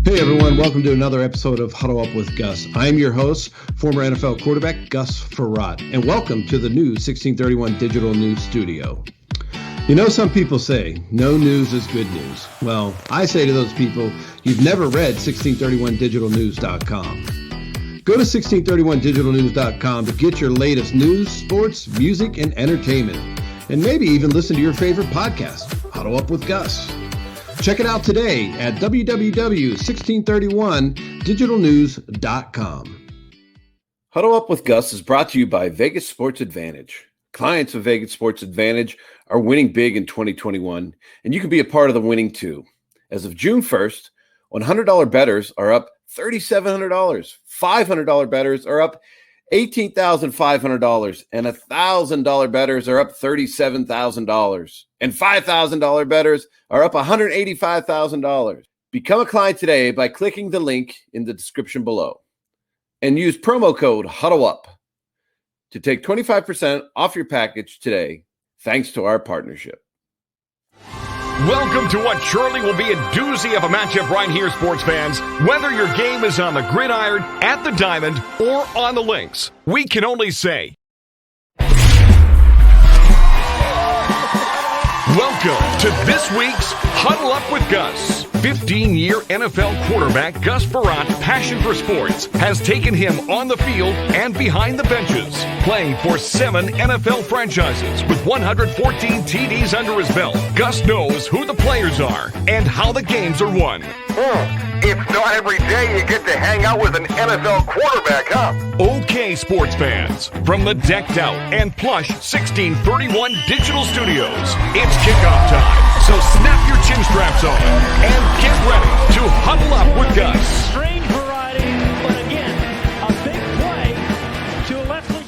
Hey everyone, welcome to another episode of Huddle Up with Gus. I'm your host, former NFL quarterback Gus Frerotte, and welcome to the new 1631 Digital News Studio. You know, some people say, no news is good news. Well, I say to those people, you've never read 1631digitalnews.com. Go to 1631digitalnews.com to get your latest news, sports, music, and entertainment. And maybe even listen to your favorite podcast, Huddle Up with Gus. Check it out today at www.1631digitalnews.com. Huddle Up with Gus is brought to you by Vegas Sports Advantage. Clients of Vegas Sports Advantage are winning big in 2021, and you can be a part of the winning too. As of June 1st, $100 bettors are up $3,700. $500 bettors are up $18,500, and $1,000 bettors are up $37,000, and $5,000 bettors are up $185,000. Become a client today by clicking the link in the description below and use promo code HUDDLEUP to take 25% off your package today, thanks to our partnership. Welcome to what surely will be a doozy of a matchup right here, sports fans. Whether your game is on the gridiron, at the diamond, or on the links, we can only say, welcome to this week's Huddle Up with Gus. 15-year NFL quarterback Gus Frerotte, passion for sports, has taken him on the field and behind the benches, playing for 7 NFL franchises with 114 TDs under his belt. Gus knows who the players are and how the games are won. It's not every day you get to hang out with an NFL quarterback, huh? Okay, sports fans, from the decked out and plush 1631 digital studios, it's kickoff time. So snap your chin straps on and get ready to huddle up with Gus. Strange variety, but again, a big play to Leslie.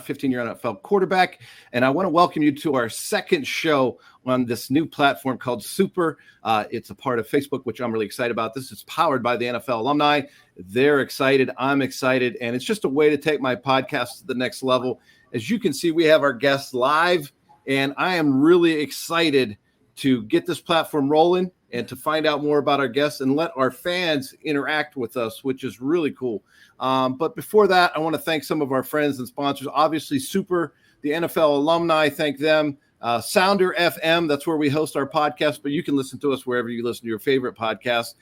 Fifteen-year NFL quarterback, and I want to welcome you to our second show on this new platform called Super. It's a part of Facebook, which I'm really excited about. This is powered by the NFL alumni. They're excited. I'm excited, and it's just a way to take my podcast to the next level. As you can see, we have our guests live, and I am really excited to get this platform rolling and to find out more about our guests and let our fans interact with us, which is really cool. But before that, I want to thank some of our friends and sponsors. Obviously, Super, the NFL alumni, thank them. Sounder FM, that's where we host our podcast, but you can listen to us wherever you listen to your favorite podcast.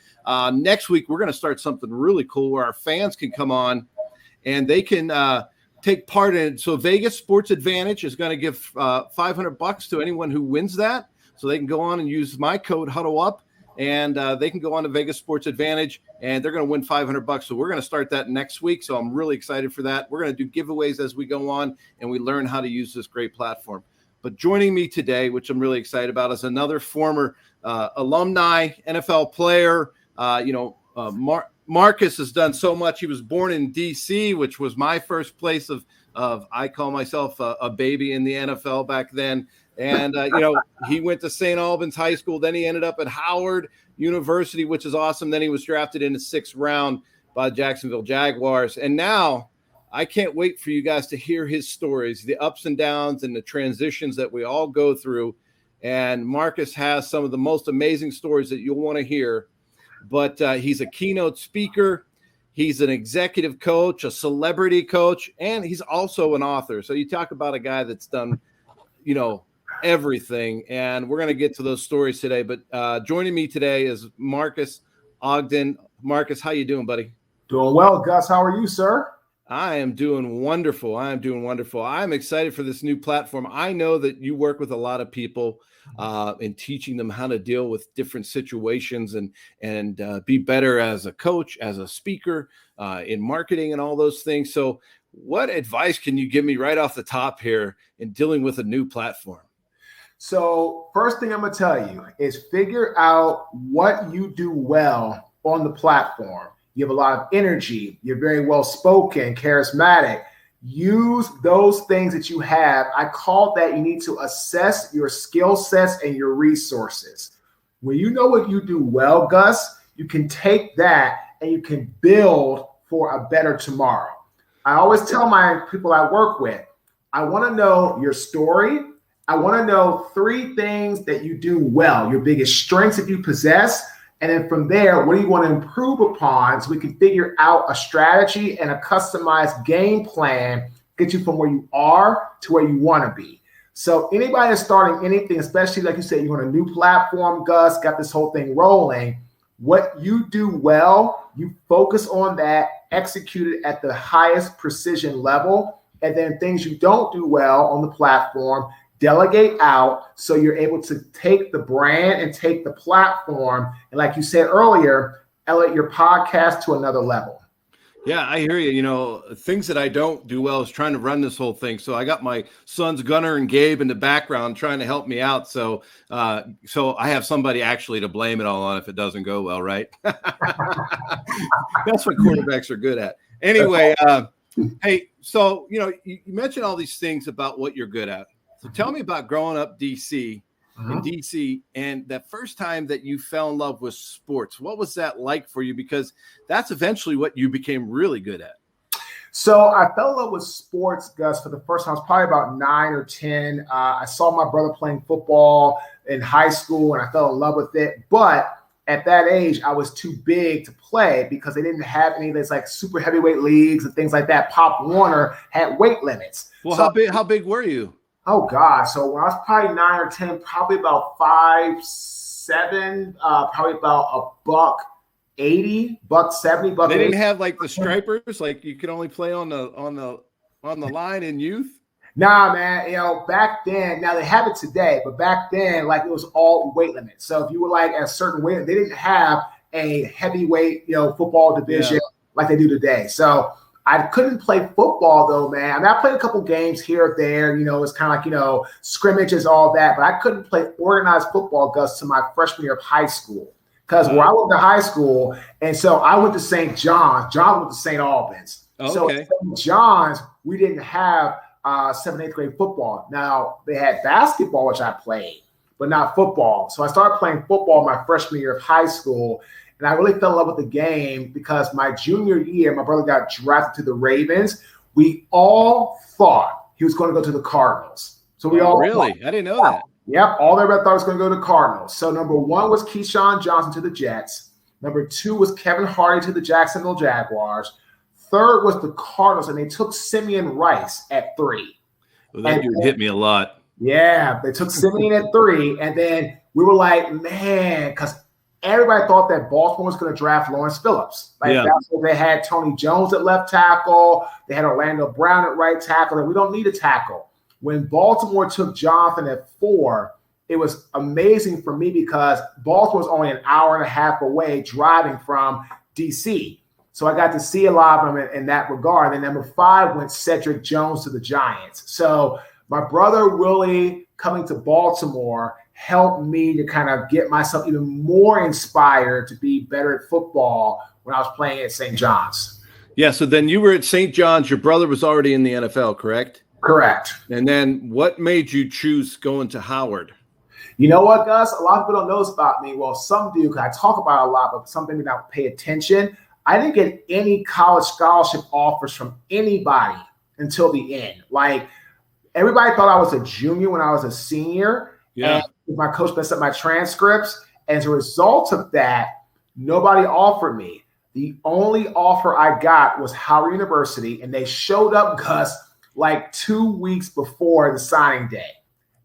Next week, we're going to start something really cool where our fans can come on and they can take part in it. So Vegas Sports Advantage is going to give $500 to anyone who wins that. So they can go on and use my code Huddle Up, and they can go on to Vegas Sports Advantage, and they're going to win $500. So we're going to start that next week. So I'm really excited for that. We're going to do giveaways as we go on, and we learn how to use this great platform. But joining me today, which I'm really excited about, is another former alumni NFL player. Marques has done so much. He was born in D.C., which was my first place of I call myself a baby in the NFL back then. And, he went to St. Albans High School. Then he ended up at Howard University, which is awesome. Then he was drafted in the 6th round by Jacksonville Jaguars. And now I can't wait for you guys to hear his stories, the ups and downs and the transitions that we all go through. And Marques has some of the most amazing stories that you'll want to hear. But he's a keynote speaker. He's an executive coach, a celebrity coach, and he's also an author. So you talk about a guy that's done, everything. And we're going to get to those stories today. But joining me today is Marques Ogden. Marques, how you doing, buddy? Doing well, Gus. How are you, sir? I am doing wonderful. I'm excited for this new platform. I know that you work with a lot of people in teaching them how to deal with different situations and be better as a coach, as a speaker, in marketing and all those things. So what advice can you give me right off the top here in dealing with a new platform? So first thing I'm going to tell you is figure out what you do well on the platform. You have a lot of energy. You're very well spoken, charismatic. Use those things that you have. I call that you need to assess your skill sets and your resources. When you know what you do well, Gus, you can take that and you can build for a better tomorrow. I always tell my people I work with, I want to know your story. I want to know 3 things that you do well, your biggest strengths that you possess. And then from there, what do you want to improve upon so we can figure out a strategy and a customized game plan, get you from where you are to where you want to be. So anybody that's starting anything, especially like you said, you're on a new platform, Gus, got this whole thing rolling. What you do well, you focus on that, execute it at the highest precision level. And then things you don't do well on the platform, delegate out so you're able to take the brand and take the platform. And like you said earlier, elevate your podcast to another level. Yeah, I hear you. Things that I don't do well is trying to run this whole thing. So I got my sons, Gunnar and Gabe, in the background trying to help me out. So I have somebody actually to blame it all on if it doesn't go well, right? That's what quarterbacks are good at. Anyway, hey, so, you mentioned all these things about what you're good at. So tell me about growing up in DC, and that first time that you fell in love with sports. What was that like for you? Because that's eventually what you became really good at. So I fell in love with sports, Gus, for the first time. I was probably about 9 or 10. I saw my brother playing football in high school, and I fell in love with it. But at that age, I was too big to play because they didn't have any of those like super heavyweight leagues and things like that. Pop Warner had weight limits. Well, so, how big were you? Oh, God. So when I was probably 9 or 10, probably about 5'7", probably about $180, $170, They didn't have like the stripers, like you could only play on the line in youth? Nah, man. Back then, now they have it today, but back then, like it was all weight limit. So if you were like at a certain weight, they didn't have a heavyweight, football division like they do today. So I couldn't play football though, man. I mean, I played a couple games here or there, it's kind of like, scrimmages, all that, but I couldn't play organized football, Gus, to my freshman year of high school. Because where I went to high school, and so I went to St. John's. John went to St. Albans. Okay. So at St. John's, we didn't have 7th, 8th grade football. Now, they had basketball, which I played, but not football. So I started playing football my freshman year of high school. And I really fell in love with the game because my junior year, my brother got drafted to the Ravens. We all thought he was going to go to the Cardinals. So we all really? I didn't know that. Yep. All everybody thought he was going to go to the Cardinals. So number 1 was Keyshawn Johnson to the Jets. Number 2 was Kevin Hardy to the Jacksonville Jaguars. 3rd was the Cardinals, and they took Simeon Rice at 3. Well, that dude hit me a lot. Yeah, they took Simeon at 3, and then we were like, man, because everybody thought that Baltimore was going to draft Lawrence Phillips. That's what they had Tony Jones at left tackle. They had Orlando Brown at right tackle, and we don't need a tackle. When Baltimore took Jonathan at 4, it was amazing for me because Baltimore was only an hour and a half away driving from DC. So I got to see a lot of them in that regard. And number 5 went Cedric Jones to the Giants. So my brother Willie coming to Baltimore helped me to kind of get myself even more inspired to be better at football when I was playing at St. John's. Yeah, so then you were at St. John's. Your brother was already in the NFL, correct? Correct. And then what made you choose going to Howard? You know what, Gus? A lot of people don't know this about me. Well, some do because I talk about it a lot, but some people don't pay attention. I didn't get any college scholarship offers from anybody until the end. Like, everybody thought I was a junior when I was a senior. Yeah. And my coach messed up my transcripts. And as a result of that, nobody offered me. The only offer I got was Howard University, and they showed up, Gus, like 2 weeks before the signing day.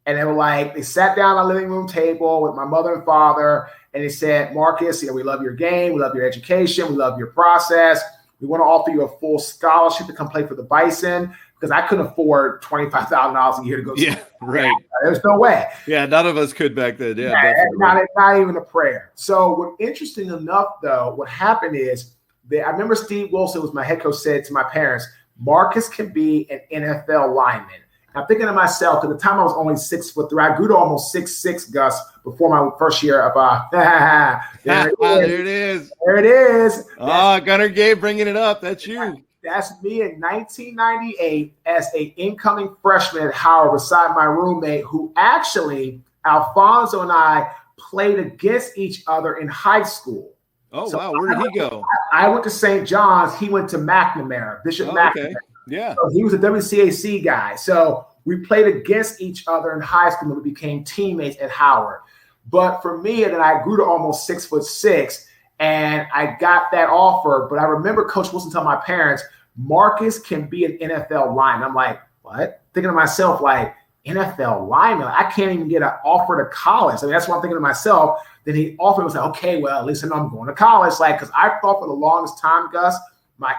And they were like, they sat down at the living room table with my mother and father, and they said, Marques, we love your game, we love your education, we love your process. We want to offer you a full scholarship to come play for the Bison, because I couldn't afford $25,000 a year to go. Yeah, right. There's no way. Yeah, none of us could back then. Yeah, not even a prayer. So what interesting enough, though, what happened is I remember Steve Wilson was my head coach, said to my parents, Marques can be an NFL lineman. I'm thinking to myself, at the time I was only 6'3". I grew to almost 6'6", Gus, before my first year of there it is. There it is. Oh, Gunner Gabe bringing it up. That's you. That's me in 1998 as an incoming freshman at Howard beside my roommate, who actually, Alfonso and I played against each other in high school. Oh, so wow. Where did he go? I went to St. John's. He went to McNamara, Bishop McNamara. Okay. Yeah. So he was a WCAC guy. So we played against each other in high school and we became teammates at Howard. But for me, and then I grew to almost 6'6", and I got that offer. But I remember Coach Wilson telling my parents, Marques can be an NFL lineman. I'm like, what? Thinking to myself, like, NFL lineman? I can't even get an offer to college. I mean, that's what I'm thinking to myself. Then he offered me, I was like, okay, well, at least I know I'm going to college. Like, because I thought for the longest time, Gus, my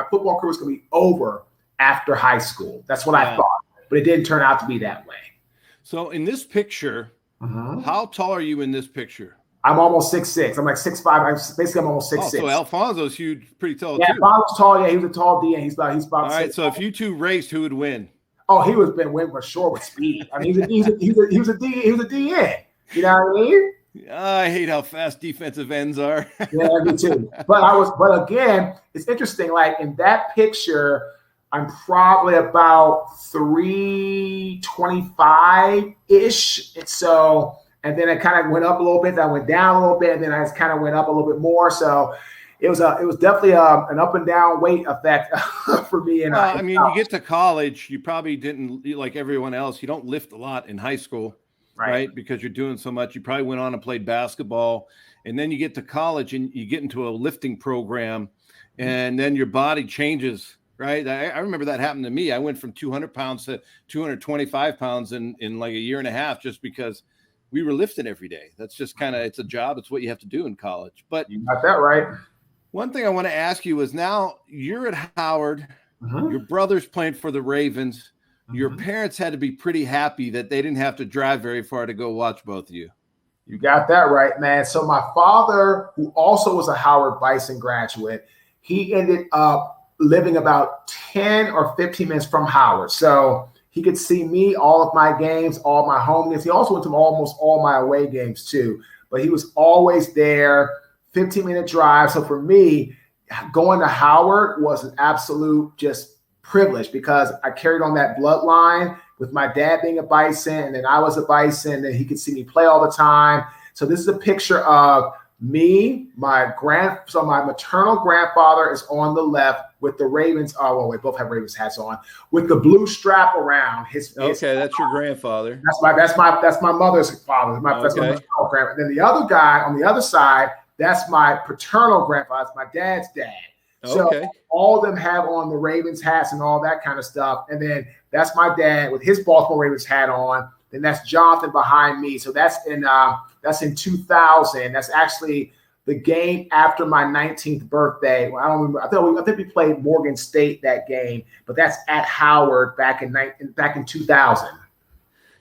football career was going to be over after high school. That's what I thought. But it didn't turn out to be that way. So in this picture, how tall are you in this picture? I'm almost 6'6". I'm like 6'5". I'm almost 6'6". Oh, so Alfonso's huge, pretty tall, too. Alfonso's tall. Yeah, he was a tall DN. He's about all right, 6'5". So if you two raced, who would win? Oh, he would have been winning for sure with speed. I mean, he was a DN. You know what I mean? I hate how fast defensive ends are. Yeah, me too. But again, it's interesting. Like in that picture, I'm probably about 325-ish. And then it kind of went up a little bit. Then I went down a little bit, and then I kind of went up a little bit more. So it was definitely an up and down weight effect for me. I mean, you get to college, you probably didn't, like everyone else, you don't lift a lot in high school. Right, because you're doing so much. You probably went on and played basketball, and then you get to college and you get into a lifting program, and then your body changes, right? I remember that happened to me. I went from 200 pounds to 225 pounds in like a year and a half just because we were lifting every day. That's just kind of, it's a job. It's what you have to do in college. But you got that right. One thing I want to ask you is now you're at Howard, your brother's playing for the Ravens. Your parents had to be pretty happy that they didn't have to drive very far to go watch both of you. You got that right, man. So my father, who also was a Howard Bison graduate, he ended up living about 10 or 15 minutes from Howard. So he could see me, all of my games, all my home games. He also went to almost all my away games too. But he was always there, 15-minute drive. So for me, going to Howard was an absolute just privilege because I carried on that bloodline with my dad being a Bison, and then I was a Bison, and he could see me play all the time. So this is a picture of me, so my maternal grandfather is on the left with the Ravens. Oh, well, we both have Ravens hats on with the blue strap around his. Okay, that's your grandfather. That's my mother's father. That's my maternal grandfather. And then the other guy on the other side, that's my paternal grandfather. That's my dad's dad. So all of them have on the Ravens hats and all that kind of stuff. And then that's my dad with his Baltimore Ravens hat on. Then that's Jonathan behind me. So that's in 2000. That's actually the game after my 19th birthday. Well, I don't remember. I think we played Morgan State that game, but that's at Howard back in 2000.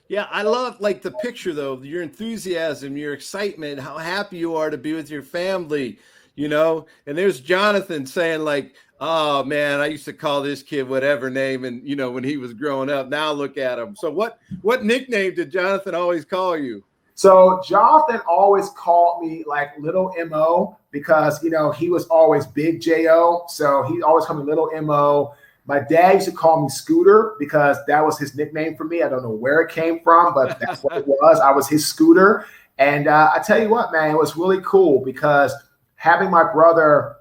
Yeah, I love like the picture though, your enthusiasm, your excitement, how happy you are to be with your family, and there's Jonathan saying like, oh man, I used to call this kid whatever name. And when he was growing up, now look at him. So what nickname did Jonathan always call you? So Jonathan always called me like Little Mo because, he was always Big J.O. So he always called me Little Mo. My dad used to call me Scooter because that was his nickname for me. I don't know where it came from, but that's what it was. I was his Scooter. And I tell you what, man, it was really cool because having my brother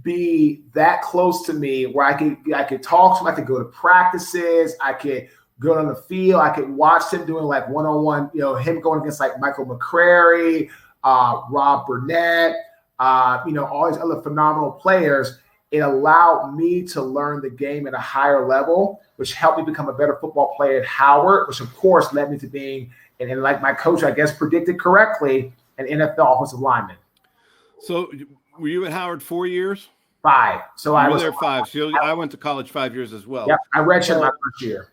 be that close to me where I could talk to him, I could go to practices, I could go on the field, I could watch him doing like one-on-one, him going against like Michael McCrary, Rob Burnett, all these other phenomenal players. It allowed me to learn the game at a higher level, which helped me become a better football player at Howard, which of course led me to being, and like my coach, I guess, predicted correctly, an NFL offensive lineman. So were you at Howard 4 years? 5. So I was there 5. So I went to college 5 years as well. Yep, I redshirted my first year.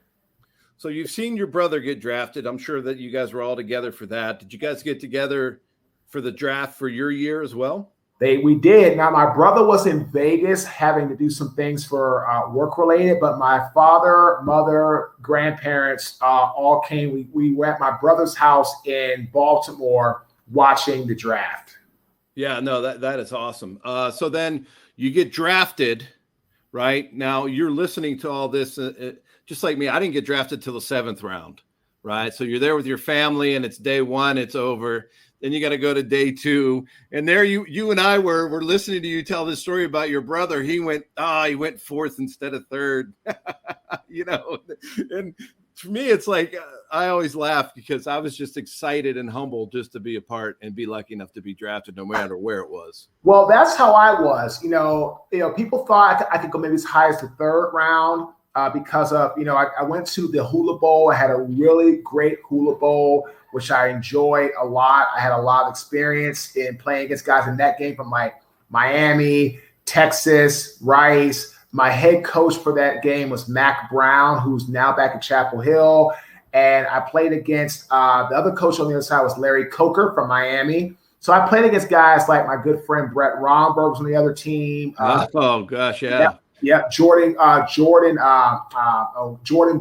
So you've seen your brother get drafted. I'm sure that you guys were all together for that. Did you guys get together for the draft for your year as well? We did. Now, my brother was in Vegas having to do some things for work-related, but my father, mother, grandparents all came. We were at my brother's house in Baltimore watching the draft. Yeah, no, that is awesome. So then you get drafted, right? Now you're listening to all this, just like me. I didn't get drafted till the 7th round, right? So you're there with your family, and it's day 1. It's over. Then you got to go to day 2. And there you and I were listening to you tell this story about your brother. He went 4th instead of 3rd, and for me, it's like, I always laugh because I was just excited and humbled just to be a part and be lucky enough to be drafted no matter where it was. Well, that's how I was, people thought I could go maybe as high as the 3rd round because of, I went to the Hula Bowl. I had a really great Hula Bowl, which I enjoyed a lot. I had a lot of experience in playing against guys in that game from like Miami, Texas, Rice. My head coach for that game was Mac Brown, who's now back at Chapel Hill. And I played against the other coach on the other side was Larry Coker from Miami. So I played against guys like my good friend Brett Romberg was on the other team. Oh gosh, yeah. Yeah, Jordan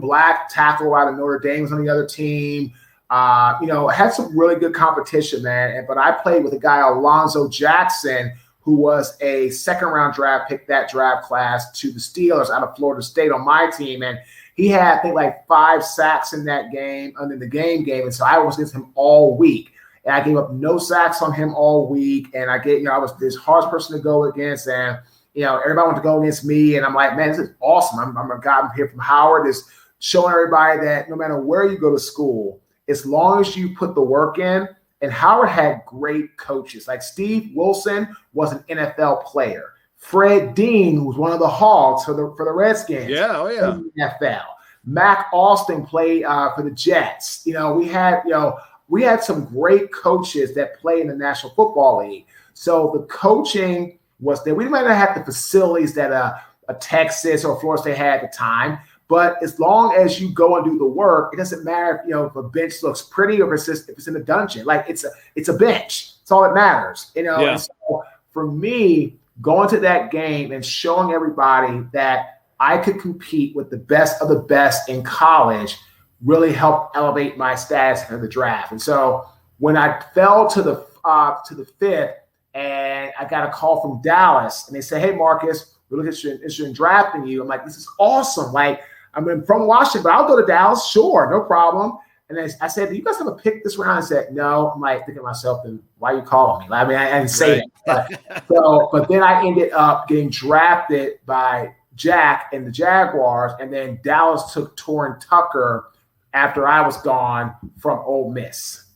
Black, tackle out of Notre Dame, was on the other team. Had some really good competition, man. But I played with a guy, Alonzo Jackson, who was a 2nd-round draft pick, that draft class, to the Steelers out of Florida State on my team. And he had, I think, like 5 sacks in that game, under the game. And so I was against him all week. And I gave up no sacks on him all week. And I was this hardest person to go against. And, everybody wanted to go against me. And I'm like, man, this is awesome. I'm a guy here from Howard, just showing everybody that no matter where you go to school, as long as you put the work in. And Howard had great coaches. Like Steve Wilson was an NFL player. Fred Dean, who was one of the Hogs for the Redskins. Yeah, oh yeah. In the NFL. Mac Austin played for the Jets. We had some great coaches that play in the National Football League. So the coaching was there. We might not have the facilities that a Texas or Florida State had at the time. But as long as you go and do the work, it doesn't matter if a bench looks pretty or if it's in a dungeon. Like it's a bench. It's all that matters. Yeah. And so for me, going to that game and showing everybody that I could compete with the best of the best in college really helped elevate my status in the draft. And so when I fell to the 5th, and I got a call from Dallas, and they said, "Hey, Marcus, we're looking at you drafting you." I'm like, "This is awesome! Like, I'm from Washington, but I'll go to Dallas. Sure, no problem." And then I said, "Do you guys have a pick this round?" I said, "No." I'm like thinking to myself, "Then why are you calling me?" I mean, I didn't say that. But then I ended up getting drafted by Jack and the Jaguars, and then Dallas took Torrin Tucker after I was gone from Ole Miss.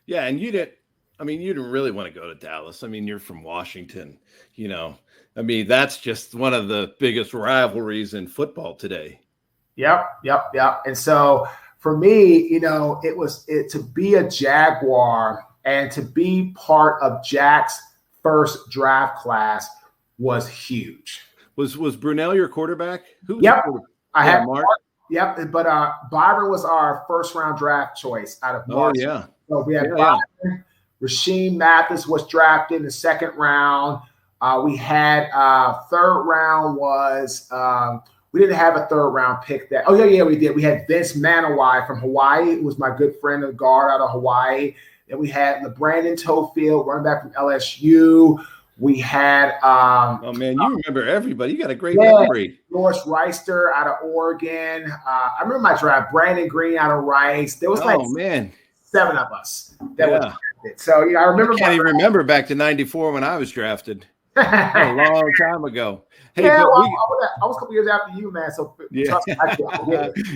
Yeah, and you didn't really want to go to Dallas. I mean, you're from Washington, that's just one of the biggest rivalries in football today. Yep. And so for me, it was to be a Jaguar and to be part of Jack's first draft class was huge. Was Brunell your quarterback? Yep. I had Yep, but Byron was our first-round draft choice out of March. Oh, yeah. So we had Byron. Rasheem Mathis was drafted in the second round. We had third round was we didn't have a third round pick that. Oh, yeah, we did. We had Vince Manawai from Hawaii, who was my good friend, a guard out of Hawaii. Then we had LeBrandon Tofield, running back from LSU. We had oh man, you remember everybody. You got a great memory. Norris Reister out of Oregon. I remember my draft. Brandon Green out of Rice. There was man, 7 of us that were drafted. So I remember. I can't even remember back to '94 when I was drafted. A long time ago. Hey, I was a couple years after you, man. So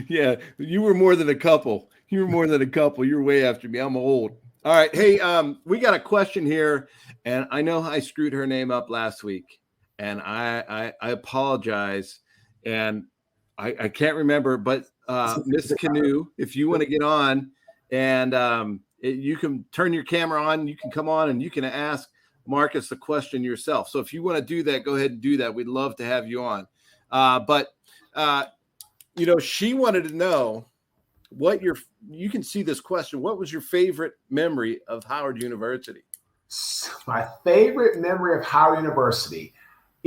yeah, you were more than a couple. You were way after me. I'm old. All right. Hey, we got a question here, and I know I screwed her name up last week, and I apologize, and I can't remember, but Miss Canoe, if you want to get on, and you can turn your camera on, you can come on, and you can ask Marques the question yourself. So if you want to do that, go ahead and do that. We'd love to have you on. But she wanted to know you can see this question. What was your favorite memory of Howard University? My favorite memory of Howard University.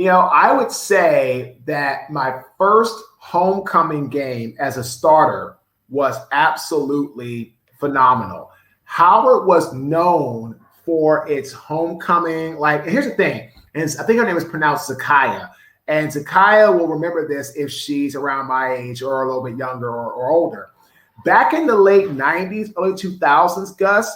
I would say that my first homecoming game as a starter was absolutely phenomenal. Howard was known for its homecoming. And here's the thing, and I think her name is pronounced Zakaya. And Zakaya will remember this if she's around my age or a little bit younger or older. Back in the late 90s, early 2000s, Gus,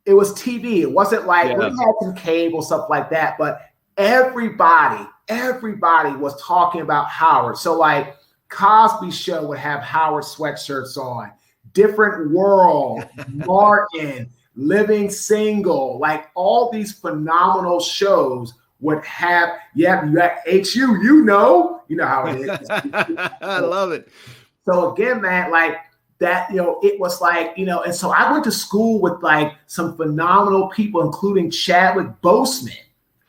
it was TV. It wasn't we had some cable, stuff like that, but everybody was talking about Howard. So Cosby Show would have Howard sweatshirts on, Different World, Martin, Living Single, all these phenomenal shows would have, you got HU, you know how it is. I love it. So again, man, that, it was and so I went to school with some phenomenal people, including Chadwick Boseman.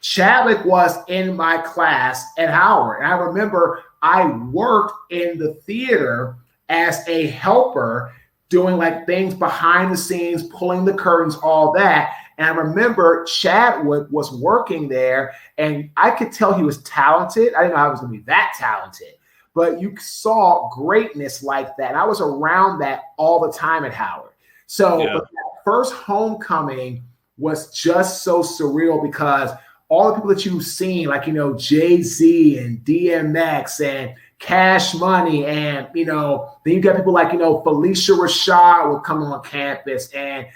Chadwick was in my class at Howard. And I remember I worked in the theater as a helper, doing things behind the scenes, pulling the curtains, all that. And I remember Chadwick was working there, and I could tell he was talented. I didn't know I was going to be that talented, but you saw greatness like that. And I was around that all the time at Howard. So but that first homecoming was just so surreal because all the people that you've seen, Jay-Z and DMX and Cash Money, and then you got people Felicia Rashad will come on campus, and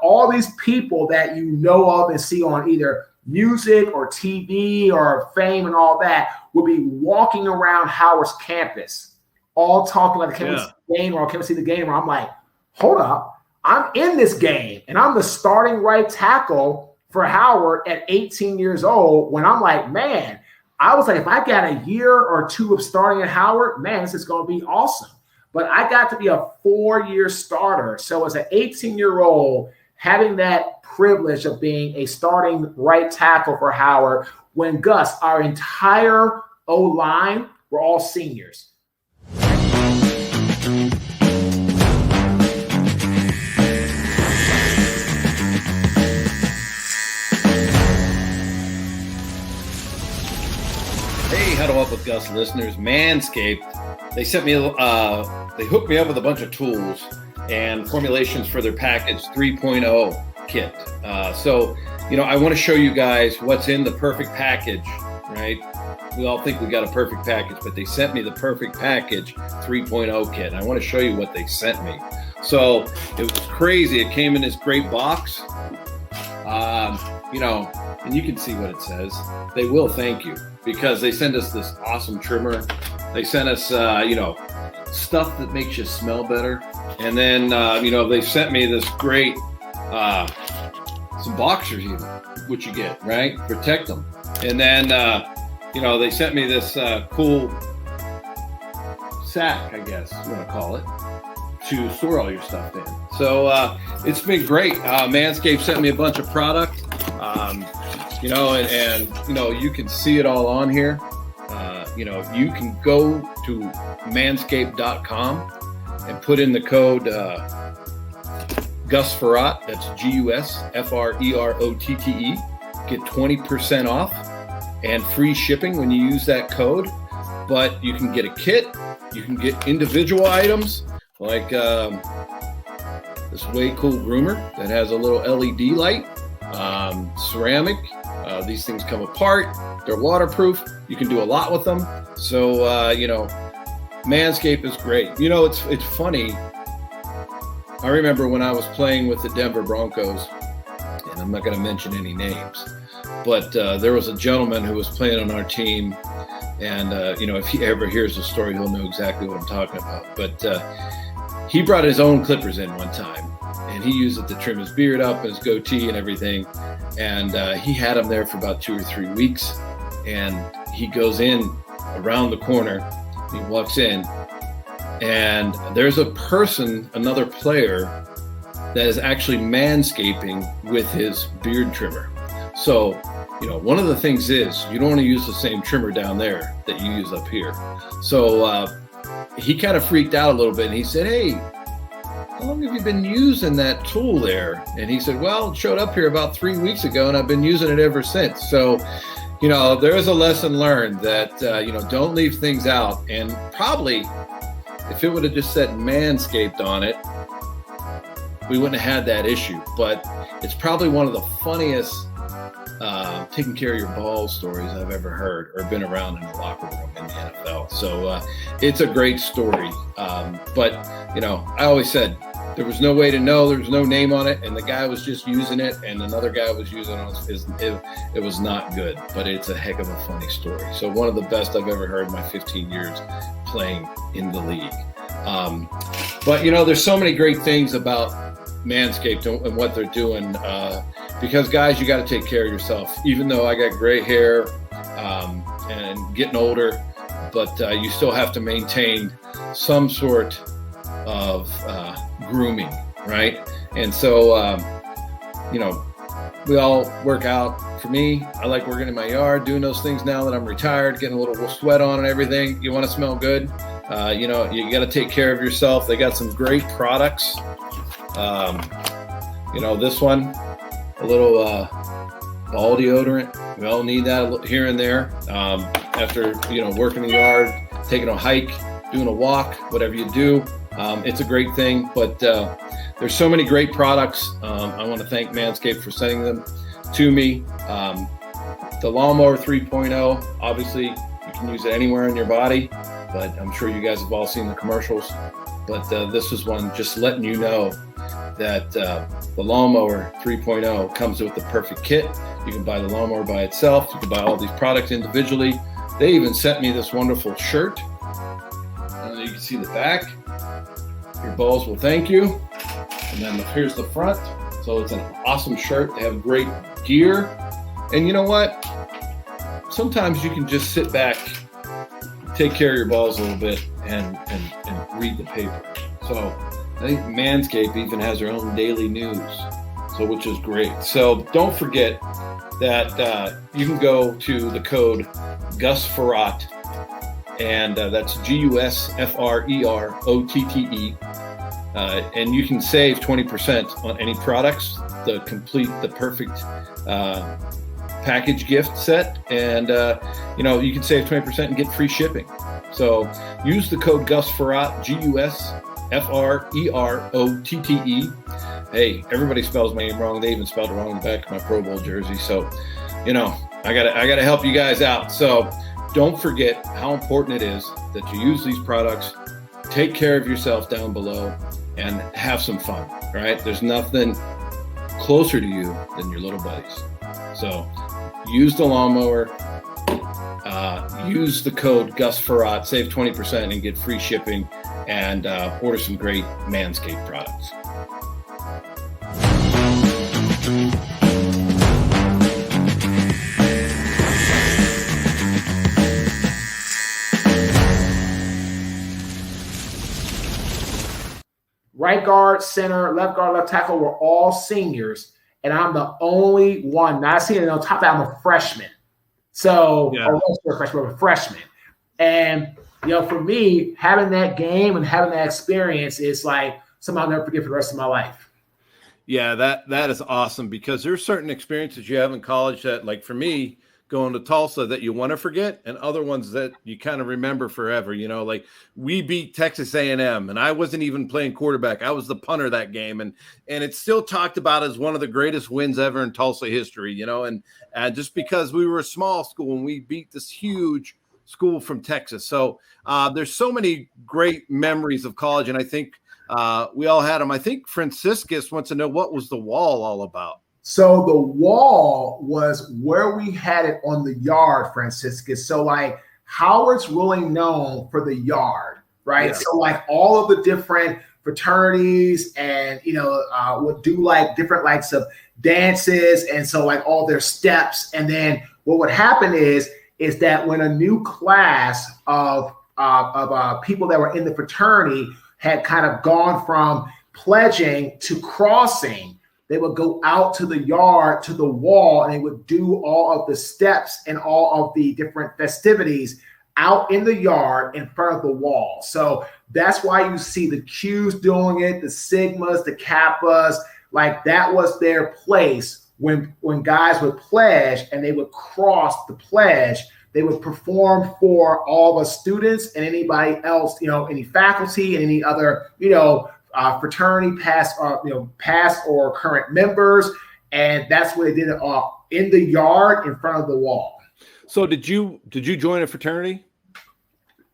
all these people that you know of and see on either music or TV or fame and all that will be walking around Howard's campus, all talking I can't see the game, or I can't see the game, or I'm like, hold up, I'm in this game, and I'm the starting right tackle for Howard at 18 years old. When I'm like, man, I was if I got a year or two of starting at Howard, man, this is going to be awesome. But I got to be a 4-year starter. So as an 18-year-old, having that privilege of being a starting right tackle for Howard, when Gus, our entire O-line, were all seniors. Hey, Huddle Up with Gus listeners, Manscaped. They sent me, they hooked me up with a bunch of tools and formulations for their package 3.0 kit. So, I want to show you guys what's in the perfect package, right? We all think we got a perfect package, but they sent me the perfect package 3.0 kit. And I want to show you what they sent me. So it was crazy. It came in this great box, and you can see what it says. They will thank you, because they send us this awesome trimmer. They sent us, stuff that makes you smell better. And then, they sent me this great, some boxers even, which you get, right? Protect them. And then, they sent me this cool sack, I guess you want to call it, to store all your stuff in. So it's been great. Manscaped sent me a bunch of product, and you can see it all on here. you can go to manscaped.com and put in the code Gus Frerotte. That's GUSFREROTTE. Get 20% off and free shipping when you use that code. But you can get a kit. You can get individual items like this way cool groomer that has a little LED light, ceramic. These things come apart. They're waterproof. You can do a lot with them. So, Manscaped is great. It's funny. I remember when I was playing with the Denver Broncos, and I'm not going to mention any names, but there was a gentleman who was playing on our team. And, if he ever hears the story, he'll know exactly what I'm talking about. But he brought his own clippers in one time, and he used it to trim his beard up and his goatee and everything. And he had them there for about 2 or 3 weeks. And he goes in around the corner, he walks in, and there's another player that is actually manscaping with his beard trimmer. So, one of the things is you don't want to use the same trimmer down there that you use up here. So he kind of freaked out a little bit, and he said, "Hey, how long have you been using that tool there?" And he said, "Well, it showed up here about 3 weeks ago, and I've been using it ever since." So, there is a lesson learned that, don't leave things out. And probably if it would have just said Manscaped on it, we wouldn't have had that issue. But it's probably one of the funniest taking care of your balls stories I've ever heard or been around in the locker room in the NFL. So it's a great story. But I always said there was no way to know. There was no name on it, and the guy was just using it, and another guy was using it. It was not good, but it's a heck of a funny story. So one of the best I've ever heard in my 15 years playing in the league. But there's so many great things about Manscaped and what they're doing. Because guys, you got to take care of yourself. Even though I got gray hair and getting older, but you still have to maintain some sort of grooming, right? And so, we all work out. For me, I like working in my yard, doing those things now that I'm retired, getting a little sweat on and everything. You want to smell good. You got to take care of yourself. They got some great products. This one, a little ball deodorant. We all need that here and there. After, working in the yard, taking a hike, doing a walk, whatever you do. It's a great thing, but there's so many great products. I want to thank Manscaped for sending them to me. The Lawnmower 3.0, obviously you can use it anywhere in your body, but I'm sure you guys have all seen the commercials. But this is one just letting you know that the Lawnmower 3.0 comes with the perfect kit. You can buy the lawnmower by itself. You can buy all these products individually. They even sent me this wonderful shirt. You can see the back. Your balls will thank you. And then here's the front. So it's an awesome shirt. They have great gear. And you know what? Sometimes you can just sit back, take care of your balls a little bit, and read the paper. So I think Manscaped even has their own daily news, which is great. So don't forget that you can go to the code Gus Frerotte, and that's GUSFREROTTE, and you can save 20% on any products. The perfect package gift set, and you can save 20% and get free shipping. So use the code Gus Frerotte, GUSFREROTTE. Hey, everybody spells my name wrong. They even spelled it wrong in the back of my Pro Bowl jersey. So, I gotta help you guys out. So don't forget how important it is that you use these products. Take care of yourself down below and have some fun, right? There's nothing closer to you than your little buddies. So use the lawnmower, use the code Gus Frerotte, save 20% and get free shipping, and order some great Manscaped products. Right guard, center, left guard, left tackle were all seniors, and I'm the only one not senior. On top of that, I'm a freshman. So, I'm a freshman. And, for me, having that game and having that experience is like something I'll never forget for the rest of my life. Yeah, that is awesome, because there's certain experiences you have in college that, like for me, going to Tulsa, that you want to forget, and other ones that you kind of remember forever. Like we beat Texas A&M, and I wasn't even playing quarterback. I was the punter that game, and it's still talked about as one of the greatest wins ever in Tulsa history. And just because we were a small school and we beat this huge school from Texas. So there's so many great memories of college, and I think we all had them. I think Franciscus wants to know, what was the wall all about? So the wall was where we had it on the yard, Franciscus. So like Howard's really known for the yard, right? Yeah. So like all of the different fraternities and, would do like different likes of dances. And so like all their steps. And then what would happen is that when a new class of people that were in the fraternity had kind of gone from pledging to crossing, they would go out to the yard, to the wall, and they would do all of the steps and all of the different festivities out in the yard in front of the wall. So that's why you see the Qs doing it, the Sigmas, the Kappas, like that was their place when guys would pledge and they would cross the pledge. They would perform for all the students and anybody else, any faculty and any other, fraternity, past or current members. And that's where they did it all in the yard in front of the wall. So did you join a fraternity?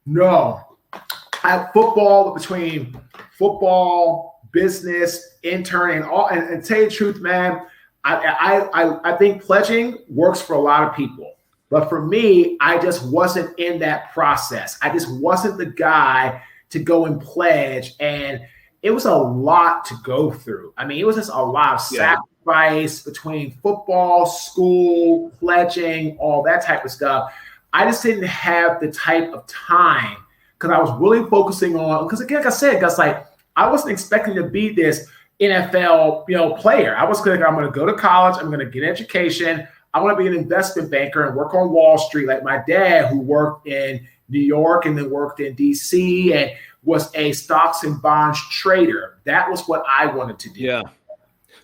No. I have football, between football, business, intern, and all. And to tell you the truth, man, I think pledging works for a lot of people. But for me, I just wasn't in that process. I just wasn't the guy to go and pledge. And it was a lot to go through. I mean, it was just a lot of sacrifice between football, school, pledging, all that type of stuff. I just didn't have the type of time because I was really focusing on, because again, like I said, Gus, like I wasn't expecting to be this NFL, player. I was like, I'm going to go to college. I'm going to get an education. I want to be an investment banker and work on Wall Street like my dad, who worked in New York and then worked in DC and was a stocks and bonds trader. That was what I wanted to do. Yeah.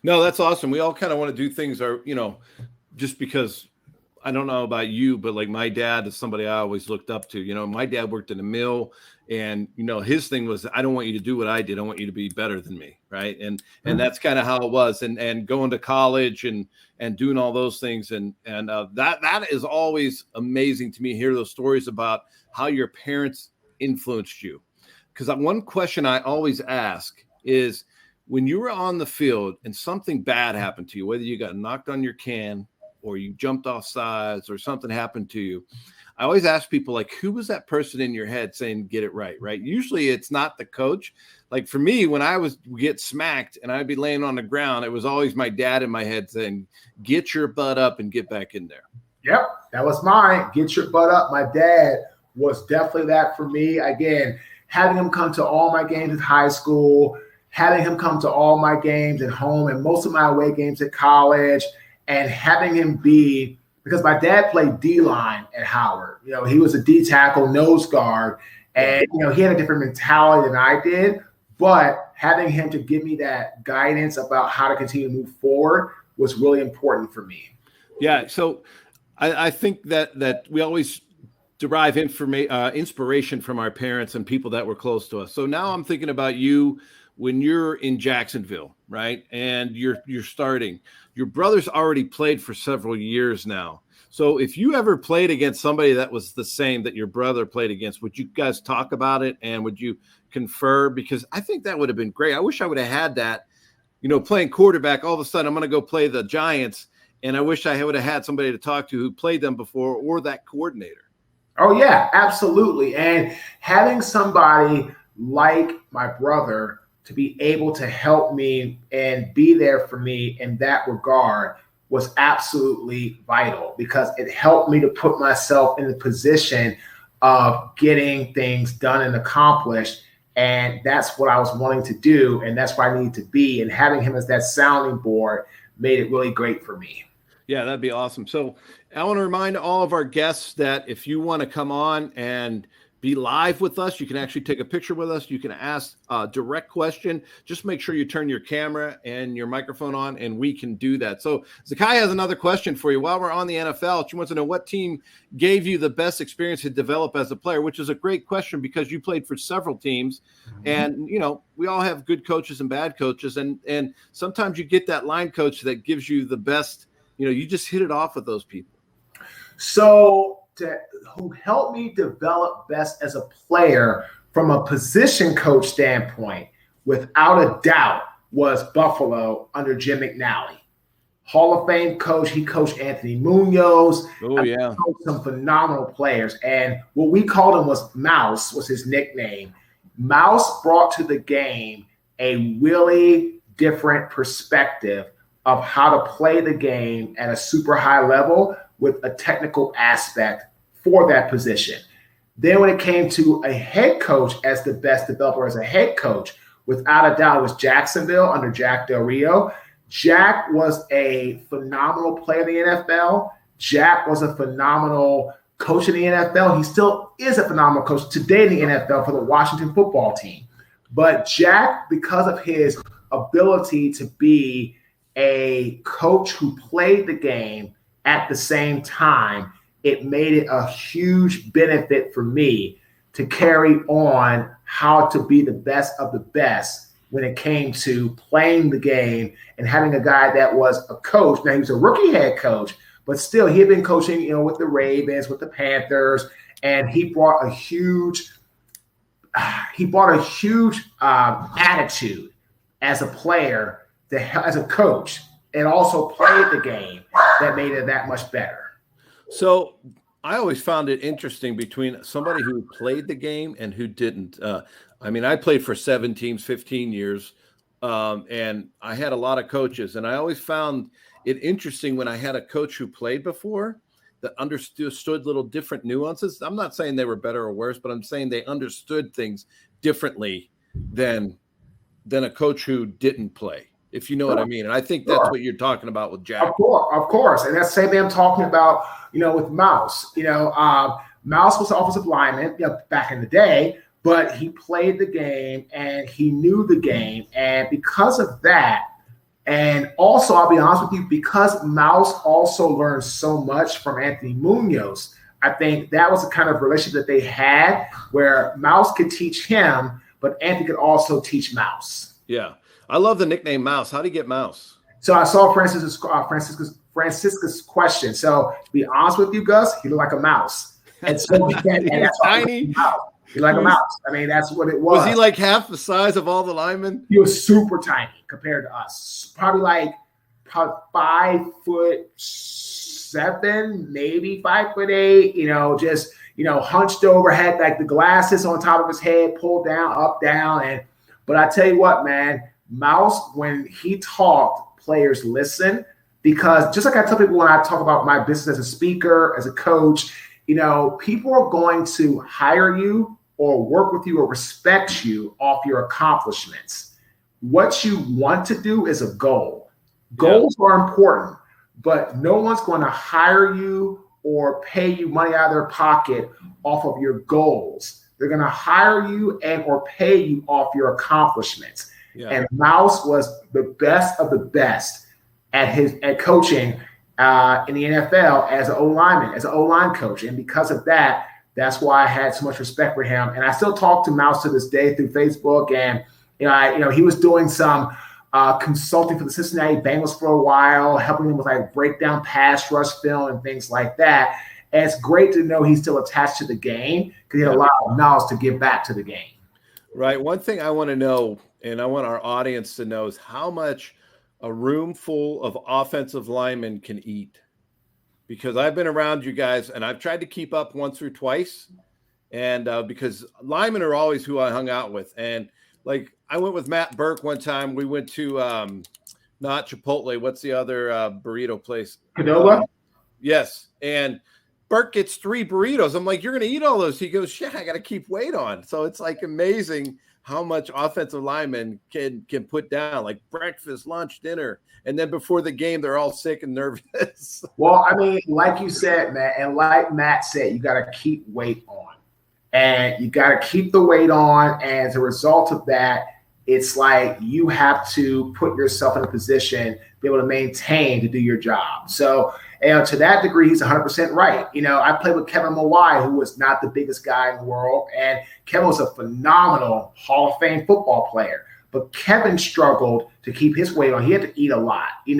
No, that's awesome. We all kind of want to do things, just because, I don't know about you, but like my dad is somebody I always looked up to. My dad worked in a mill, and his thing was, I don't want you to do what I did. I want you to be better than me, right? And that's kind of how it was. And going to college and doing all those things, and that is always amazing to me. Hear those stories about how your parents influenced you. Because one question I always ask is, when you were on the field and something bad happened to you, whether you got knocked on your can or you jumped off sides or something happened to you, I always ask people, like, who was that person in your head saying, get it right? Usually it's not the coach. Like for me, when I would get smacked and I'd be laying on the ground, it was always my dad in my head saying, get your butt up and get back in there. Yep, that was mine. Get your butt up. My dad was definitely that for me. Again, having him come to all my games in high school, having him come to all my games at home and most of my away games at college, and having him be, because my dad played D-line at Howard. He was a D-tackle, nose guard, and, he had a different mentality than I did. But having him to give me that guidance about how to continue to move forward was really important for me. Yeah, so I think that we always derive inspiration from our parents and people that were close to us. So now I'm thinking about you when you're in Jacksonville, right? And you're starting. Your brother's already played for several years now. So if you ever played against somebody that was the same that your brother played against, would you guys talk about it and would you confer? Because I think that would have been great. I wish I would have had that, playing quarterback. All of a sudden, I'm going to go play the Giants, and I wish I would have had somebody to talk to who played them before, or that coordinator. Oh, yeah, absolutely. And having somebody like my brother to be able to help me and be there for me in that regard was absolutely vital, because it helped me to put myself in the position of getting things done and accomplished. And that's what I was wanting to do. And that's where I needed to be. And having him as that sounding board made it really great for me. Yeah, that'd be awesome. So I want to remind all of our guests that if you want to come on and be live with us, you can actually take a picture with us. You can ask a direct question. Just make sure you turn your camera and your microphone on, and we can do that. So Zakai has another question for you. While we're on the NFL, she wants to know what team gave you the best experience to develop as a player, which is a great question because you played for several teams. And, you know, we all have good coaches and bad coaches. And sometimes you get that line coach that gives you the best. You know, you just hit it off with those people. So who helped me develop best as a player from a position coach standpoint, without a doubt, was Buffalo under Jim McNally. Hall of Fame coach. He coached Anthony Munoz. Oh, yeah. He coached some phenomenal players. And what we called him was Mouse, was his nickname. Mouse brought to the game a really different perspective of how to play the game at a super high level with a technical aspect for that position. Then when it came to a head coach as the best developer as a head coach, without a doubt, it was Jacksonville under Jack Del Rio. Jack was a phenomenal player in the NFL. Jack was a phenomenal coach in the NFL. He still is a phenomenal coach today in the NFL for the Washington football team. But Jack, because of his ability to be a coach who played the game at the same time, it made it a huge benefit for me to carry on how to be the best of the best when it came to playing the game and having a guy that was a coach. Now, he was a rookie head coach, but still he had been coaching, you know, with the Ravens, with the Panthers, and he brought a huge attitude as a player, as a coach, and also played the game that made it that much better. So I always found it interesting between somebody who played the game and who didn't. I mean, I played for 7 teams, 15 years, and I had a lot of coaches. And I always found it interesting when I had a coach who played before that understood little different nuances. I'm not saying they were better or worse, but I'm saying they understood things differently than a coach who didn't play, if you know what I mean. And I think that's what you're talking about with Jack. Of course. And that's the same thing I'm talking about, you know, with Mouse. You know, Mouse was an offensive lineman, you know, back in the day, but he played the game and he knew the game. And because of that, and also, I'll be honest with you, because Mouse also learned so much from Anthony Munoz, I think that was the kind of relationship that they had where Mouse could teach him, but Anthony could also teach Mouse. Yeah. I love the nickname Mouse. How do you get Mouse? So I saw Francisca's question. So to be honest with you, Gus, he looked like a mouse. And so and that's tiny. He like a mouse. I mean, that's what it was. Was he like half the size of all the linemen? He was super tiny compared to us. Probably 5'7", maybe 5'8", you know, just, you know, hunched over, had like the glasses on top of his head, pulled down, up, down. But I tell you what, man, Mouse, when he talked, players listen, because just like I tell people when I talk about my business as a speaker, as a coach, you know, people are going to hire you or work with you or respect you off your accomplishments. What you want to do is a goal. Goals are important, but no one's going to hire you or pay you money out of their pocket off of your goals. They're going to hire you and or pay you off your accomplishments. Yeah. And Mouse was the best of the best at coaching in the NFL as an O-lineman, as an O-line coach. And because of that, that's why I had so much respect for him. And I still talk to Mouse to this day through Facebook. And he was doing some consulting for the Cincinnati Bengals for a while, helping them with like breakdown pass rush film and things like that. And it's great to know he's still attached to the game because he had a lot of knowledge to give back to the game. Right. One thing I want to know, and I want our audience to know, is how much a room full of offensive linemen can eat. Because I've been around you guys, and I've tried to keep up once or twice, and because linemen are always who I hung out with. And, like, I went with Matt Burke one time. We went to not Chipotle. What's the other burrito place? Qdoba? Yes. And Burke gets 3 burritos. I'm like, you're going to eat all those? He goes, yeah, I got to keep weight on. So it's like amazing how much offensive linemen can put down, like breakfast, lunch, dinner, and then before the game they're all sick and nervous. Well, I mean, like you said, Matt, and like Matt said, you got to keep weight on, and you got to keep the weight on. And as a result of that, it's like you have to put yourself in a position to be able to maintain to do your job. So, to that degree, he's 100% right. I played with Kevin Mawai, who was not the biggest guy in the world, and Kevin was a phenomenal Hall of Fame football player. But Kevin struggled to keep his weight on. He had to eat a lot. I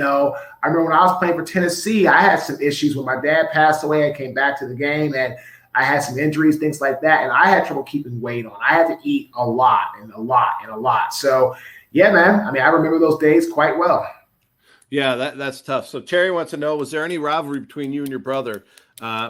remember when I was playing for Tennessee, I had some issues when my dad passed away. I came back to the game, and I had some injuries, things like that, and I had trouble keeping weight on. I had to eat a lot and a lot and a lot. So, yeah, man, I mean, I remember those days quite well. Yeah, that's tough. So Terry wants to know, was there any rivalry between you and your brother?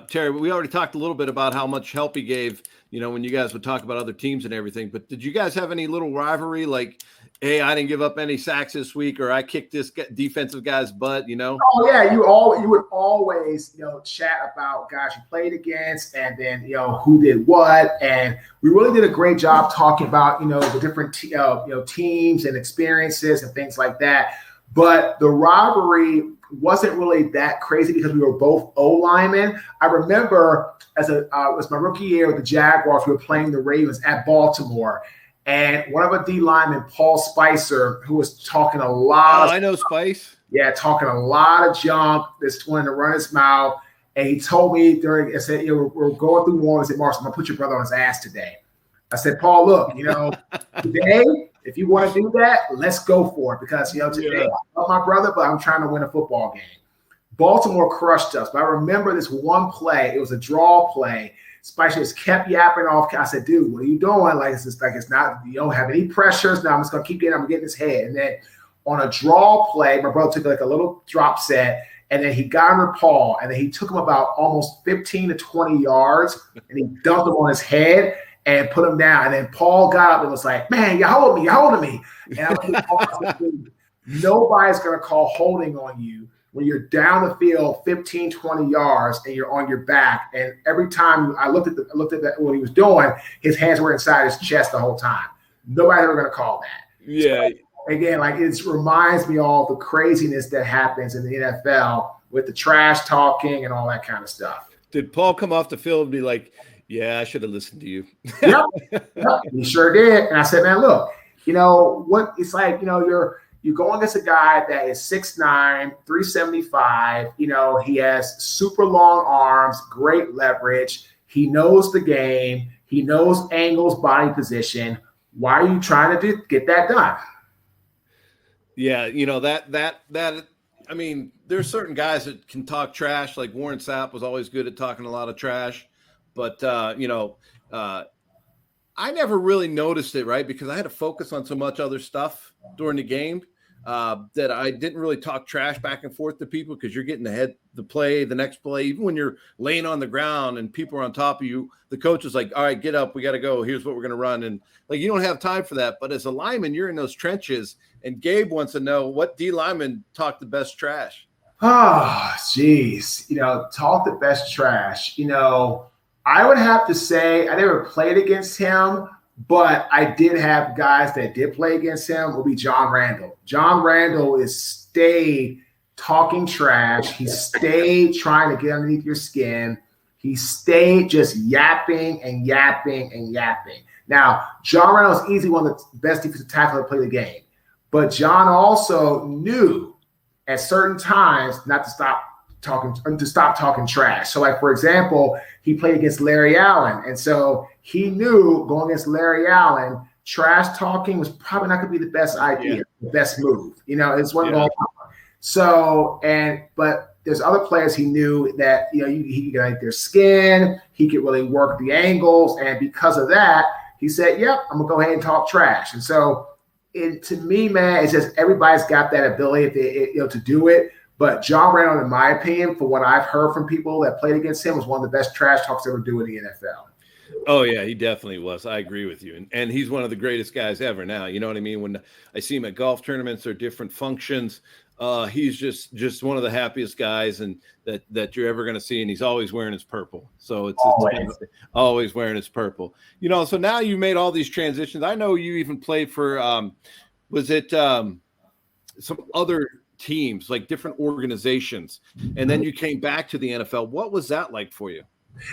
Terry, we already talked a little bit about how much help he gave, when you guys would talk about other teams and everything. But did you guys have any little rivalry like, hey, I didn't give up any sacks this week, or I kicked this defensive guy's butt, Oh, yeah, you would always, chat about guys you played against and then, who did what. And we really did a great job talking about, the different, teams and experiences and things like that. But the rivalry wasn't really that crazy because we were both O-linemen. I remember it was my rookie year with the Jaguars. We were playing the Ravens at Baltimore. And one of our D linemen, Paul Spicer, who was talking a lot. I know Spice. Yeah, talking a lot of junk. Just wanting to run his mouth. And he told me I said, we're going through one. I said, Marques, I'm going to put your brother on his ass today. I said, Paul, look, today, if you want to do that, let's go for it. Because, today I love my brother, but I'm trying to win a football game. Baltimore crushed us. But I remember this one play. It was a draw play. Spicer just kept yapping off. I said, dude, what are you doing? It's not, you don't have any pressures. Now I'm just going to keep getting his head. And then on a draw play, my brother took a little drop set, and then he got under Paul, and then he took him about almost 15 to 20 yards, and he dumped him on his head and put him down. And then Paul got up and was like, man, you're holding me. And I was like, nobody's going to call holding on you when you're down the field 15, 20 yards and you're on your back. And every time I looked at what he was doing, his hands were inside his chest the whole time. Nobody's ever going to call that. Yeah. So, again, it reminds me of all the craziness that happens in the NFL with the trash talking and all that kind of stuff. Did Paul come off the field and be like, yeah, I should have listened to you? Yep, he sure did. And I said, man, look, what it's like, you're going against a guy that is 6'9", 375. He has super long arms, great leverage. He knows the game. He knows angles, body position. Why are you trying to get that done? Yeah, I mean, there's certain guys that can talk trash. Like Warren Sapp was always good at talking a lot of trash. But, I never really noticed it, right? Because I had to focus on so much other stuff during the game that I didn't really talk trash back and forth to people because you're getting the next play. Even when you're laying on the ground and people are on top of you, the coach is like, all right, get up. We got to go. Here's what we're going to run. And you don't have time for that. But as a lineman, you're in those trenches. And Gabe wants to know, what D lineman talked the best trash? Oh, geez. Talk the best trash. I would have to say I never played against him, but I did have guys that did play against him. Will be John Randle. John Randle stayed talking trash. He stayed trying to get underneath your skin. He stayed just yapping and yapping and yapping. Now, John Randle is easily one of the best defensive tackles to play the game, but John also knew at certain times not to stop talking trash. So, for example, he played against Larry Allen. And so he knew going against Larry Allen, trash talking was probably not going to be the best idea, the best move. It's one going on. So, but there's other players he knew that, he could like their skin, he could really work the angles. And because of that, he said, yep, I'm going to go ahead and talk trash. And so to me, man, it's just everybody's got that ability to do it. But John Randle, in my opinion, for what I've heard from people that played against him, was one of the best trash talks ever do in the NFL. Oh, yeah, he definitely was. I agree with you. And he's one of the greatest guys ever now. You know what I mean? When I see him at golf tournaments or different functions, He's just one of the happiest guys and that you're ever going to see, and he's always wearing his purple. So it's always wearing his purple. So now you made all these transitions. I know you even played for some other teams, like different organizations, and then you came back to the NFL. What was that like for you?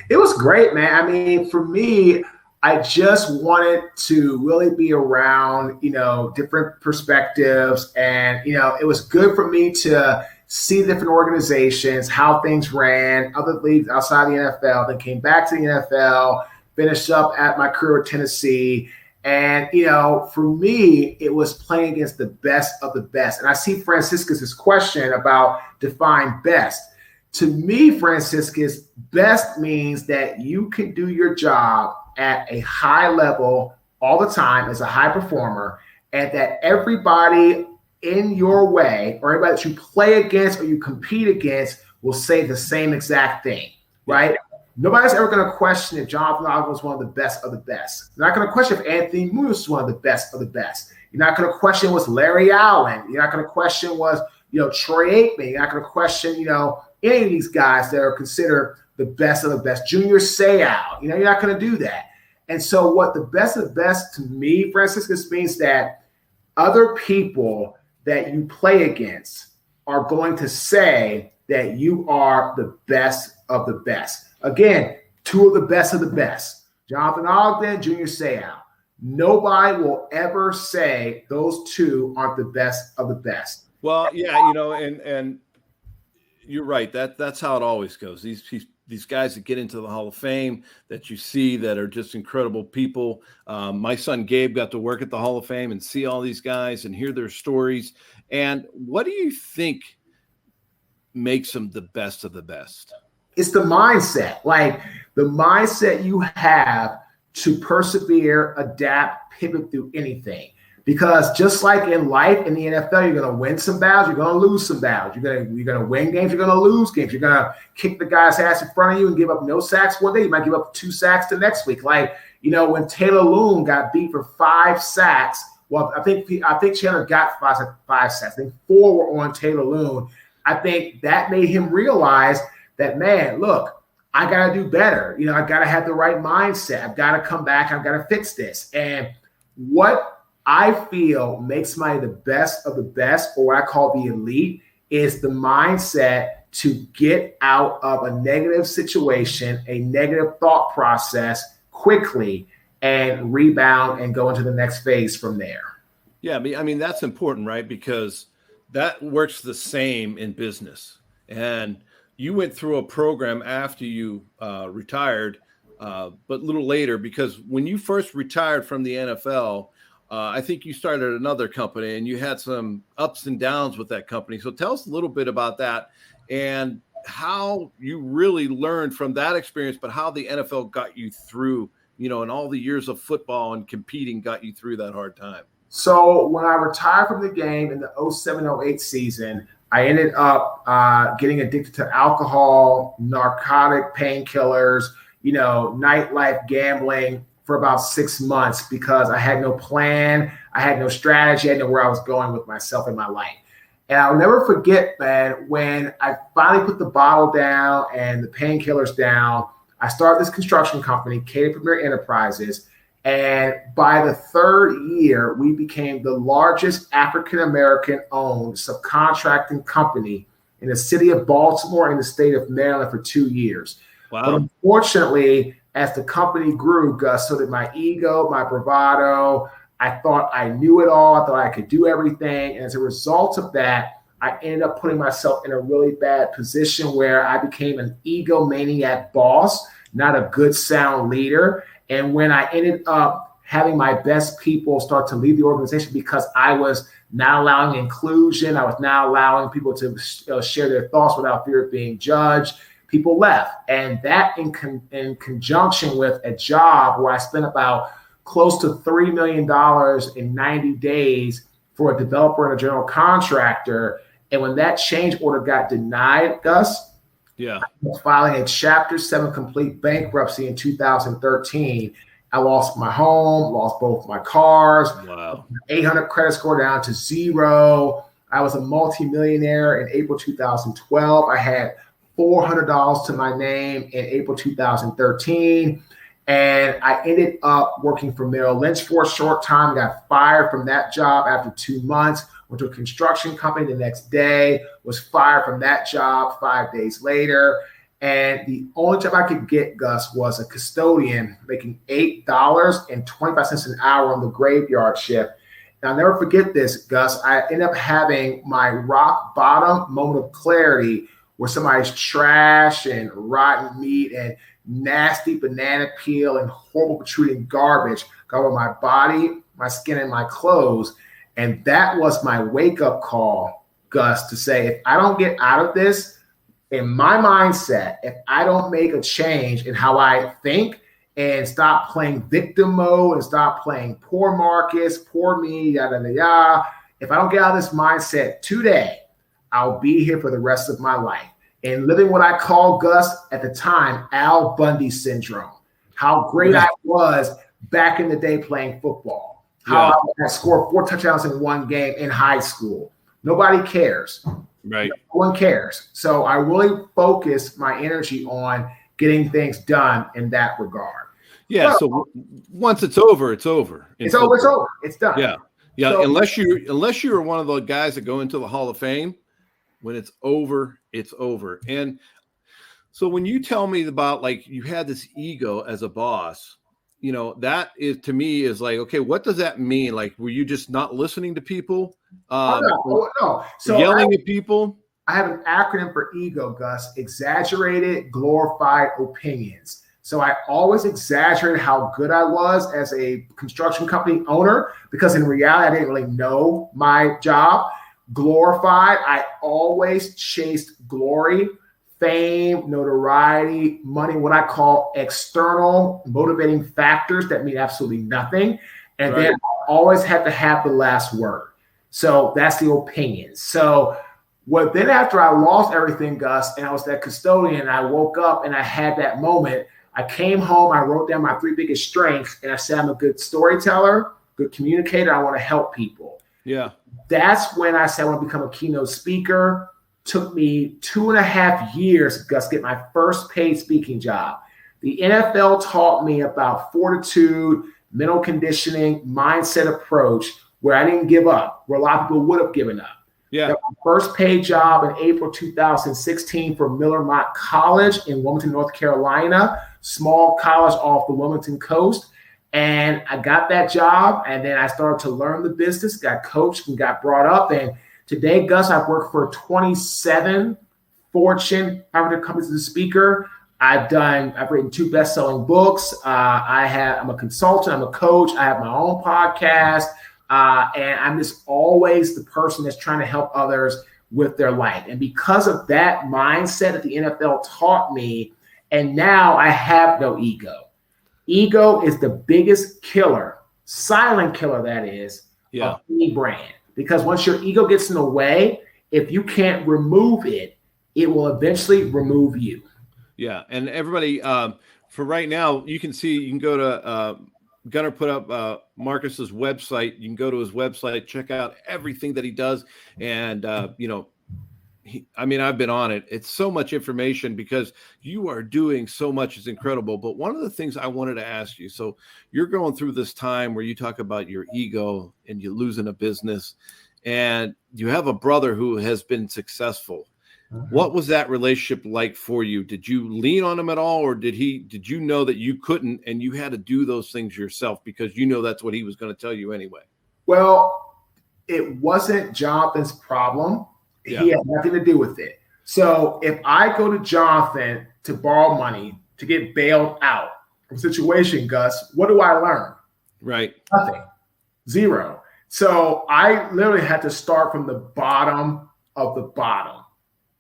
It was great, man. I mean, for me, I just wanted to really be around, different perspectives. And, it was good for me to see different organizations, how things ran, other leagues outside the NFL, then came back to the NFL, finished up at my career at Tennessee. And, for me, it was playing against the best of the best. And I see Franciscus's question about define best. To me, Franciscus, best means that you can do your job at a high level all the time as a high performer, and that everybody in your way or everybody that you play against or you compete against will say the same exact thing, right? Nobody's ever going to question if Jonathan Ogden was one of the best of the best. You're not going to question if Anthony Moose was one of the best of the best. You're not going to question was Larry Allen. You're not going to question was, Troy Aikman. You're not going to question, any of these guys that are considered the best of the best. Junior Seau. You're not going to do that. And so what the best of the best to me, Franciscus, means that other people that you play against are going to say that you are the best of the best. Again, two of the best. Jonathan Ogden, Junior Seau. Nobody will ever say those two aren't the best of the best. Well, yeah, and you're right. That's how it always goes. These guys that get into the Hall of Fame that you see that are just incredible people. My son Gabe got to work at the Hall of Fame and see all these guys and hear their stories. And what do you think makes them the best of the best? It's the mindset, like the mindset you have to persevere, adapt, pivot through anything. Because just like in life, in the NFL, you're going to win some battles, you're going to lose some battles. You're going to win games, you're going to lose games. You're going to kick the guy's ass in front of you and give up no sacks one day. You might give up 2 sacks the next week. Like, when Taylor Loon got beat for 5 sacks, well, I think Chandler got 5 sacks. I think 4 were on Taylor Loon. I think that made him realize that, man, look, I got to do better. I got to have the right mindset. I've got to come back. I've got to fix this. And what I feel makes somebody the best of the best, or what I call the elite, is the mindset to get out of a negative situation, a negative thought process quickly, and rebound and go into the next phase from there. Yeah, I mean that's important, right? Because that works the same in business. And you went through a program after you retired, but a little later, because when you first retired from the NFL, I think you started another company and you had some ups and downs with that company. So tell us a little bit about that and how you really learned from that experience, but how the NFL got you through, and all the years of football and competing got you through that hard time. So when I retired from the game in the 07-08 season, I ended up getting addicted to alcohol, narcotic painkillers, nightlife, gambling, for about 6 months because I had no plan. I had no strategy. I didn't know where I was going with myself in my life. And I'll never forget, man, when I finally put the bottle down and the painkillers down, I started this construction company, Cater Premier Enterprises. And by the 3rd year, we became the largest African-American owned subcontracting company in the city of Baltimore and the state of Maryland for 2 years. Wow. But unfortunately, as the company grew, Gus, so did my ego, my bravado. I thought I knew it all. I thought I could do everything. And as a result of that, I ended up putting myself in a really bad position where I became an egomaniac boss, not a good sound leader. And when I ended up having my best people start to leave the organization because I was not allowing inclusion, I was not allowing people to share their thoughts without fear of being judged, people left. And that in conjunction with a job where I spent about close to $3 million in 90 days for a developer and a general contractor. And when that change order got denied, Gus, I was filing a Chapter 7 complete bankruptcy in 2013. I lost my home, lost both my cars, 800 credit score down to 0. I was a multimillionaire in April 2012. I had $400 to my name in April 2013. And I ended up working for Merrill Lynch for a short time, got fired from that job after 2 months, went to a construction company the next day, was fired from that job 5 days later. And the only job I could get, Gus, was a custodian making $8.25 an hour on the graveyard shift. And I'll never forget this, Gus. I ended up having my rock bottom moment of clarity where somebody's trash and rotten meat and nasty banana peel and horrible protruding garbage got over my body, my skin, and my clothes. And that was my wake-up call, Gus, to say, if I don't get out of this, in my mindset, if I don't make a change in how I think and stop playing victim mode and stop playing poor Marques, poor me, yada, yada, yada, if I don't get out of this mindset today, I'll be here for the rest of my life. And living what I call, Gus, at the time, Al Bundy syndrome. How great I was back in the day playing football. How I scored 4 touchdowns in one game in high school. Nobody cares. Right. No one cares. So I really focused my energy on getting things done in that regard. Yeah. So once it's over, it's over. It's over. It's over. It's done. Yeah. Yeah. So, unless you're one of the guys that go into the Hall of Fame, when it's over, it's over. And so when you tell me about, like, you had this ego as a boss, you know, that is, to me, is like, okay, what does that mean? Like, were you just not listening to people? No. So yelling at people? I have an acronym for ego, Gus: exaggerated, glorified opinions. So I always exaggerated how good I was as a construction company owner, because in reality, I didn't really know my job. Glorified, I always chased glory, fame, notoriety, money, what I call external motivating factors that mean absolutely nothing. And then I always had to have the last word. So that's the opinion. So then after I lost everything, Gus, and I was that custodian, I woke up and I had that moment. I came home, I wrote down my 3 biggest strengths, and I said, I'm a good storyteller, good communicator, I want to help people. Yeah. That's when I said I want to become a keynote speaker. Took me 2.5 years, Gus, to get my first paid speaking job. The NFL taught me about fortitude, mental conditioning, mindset approach, where I didn't give up, where a lot of people would have given up. Yeah. Got my first paid job in April 2016 for Miller Mott College in Wilmington, North Carolina, small college off the Wilmington coast. And I got that job, and then I started to learn the business, got coached and got brought up. And today, Gus, I've worked for 27 Fortune 500 companies as a speaker. I've written 2 best-selling books. I'm a consultant. I'm a coach. I have my own podcast. And I'm just always the person that's trying to help others with their life. And because of that mindset that the NFL taught me, and now I have no ego. Ego is the biggest killer, silent killer that is, of any brand. Because once your ego gets in the way, if you can't remove it, it will eventually remove you. Yeah. And everybody, for right now, you can go to Gunnar put up Marcus's website. You can go to his website, check out everything that he does. And, I've been on it. It's so much information because you are doing so much. It's incredible. But one of the things I wanted to ask you, so you're going through this time where you talk about your ego and you losing a business, and you have a brother who has been successful. What was that relationship like for you? Did you lean on him at all, or did you know that you couldn't and you had to do those things yourself because you know that's what he was going to tell you anyway? Well, it wasn't Jonathan's problem. He had nothing to do with it. So if I go to Jonathan to borrow money to get bailed out from a situation, Gus, what do I learn? Right. Nothing. Zero. So I literally had to start from the bottom of the bottom.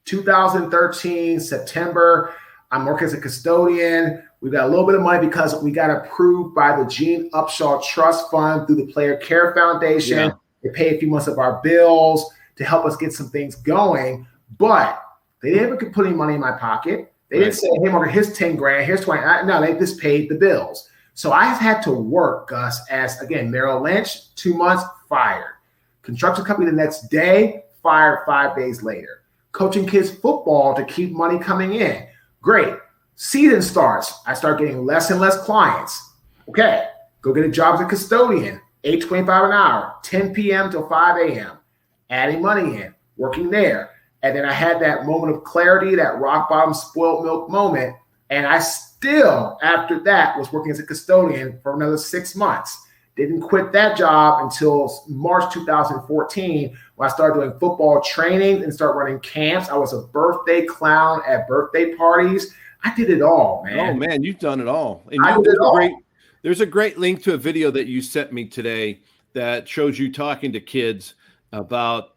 2013, September, I'm working as a custodian. We got a little bit of money because we got approved by the Gene Upshaw Trust Fund through the Player Care Foundation. Yeah. They paid a few months of our bills to help us get some things going, but they didn't put any money in my pocket. They didn't say, hey, Margaret, here's 10 grand, here's 20. No, they just paid the bills. So I had to work, Gus, as, again, Merrill Lynch, 2 months, fired. Construction company the next day, fired 5 days later. Coaching kids football to keep money coming in. Great. Season starts. I start getting less and less clients. Okay, go get a job as a custodian, $8.25 an hour, 10 p.m. till 5 a.m. Adding money in, working there. And then I had that moment of clarity, that rock bottom spoiled milk moment. And I still, after that, was working as a custodian for another 6 months. Didn't quit that job until March 2014, when I started doing football training and started running camps. I was a birthday clown at birthday parties. I did it all, man. Oh, man, you've done it all. And there's a great link to a video that you sent me today that shows you talking to kids about,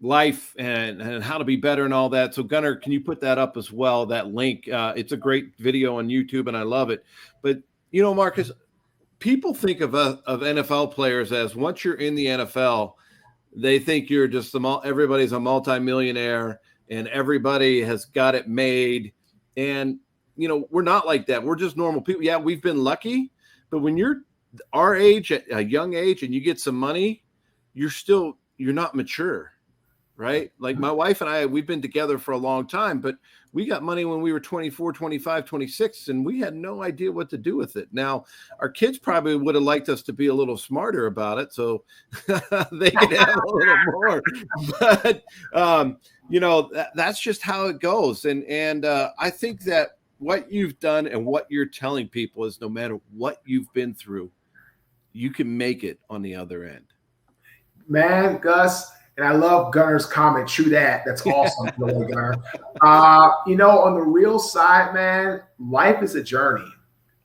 life and how to be better and all that. So Gunnar, can you put that up as well, that link? It's a great video on YouTube and I love it. But, Marques, people think of NFL players as once you're in the NFL, they think you're just everybody's a multimillionaire and everybody has got it made. And, we're not like that. We're just normal people. Yeah, we've been lucky, but when you're our age, at a young age, and you get some money, you're not mature. Right? Like my wife and I, we've been together for a long time, but we got money when we were 24, 25, 26, and we had no idea what to do with it. Now, our kids probably would have liked us to be a little smarter about it, so they could have a little more. But, that's just how it goes. And I think that what you've done and what you're telling people is no matter what you've been through, you can make it on the other end. Man, Gus, and I love Gunnar's comment. True that. That's awesome, Gunnar. On the real side, man, life is a journey.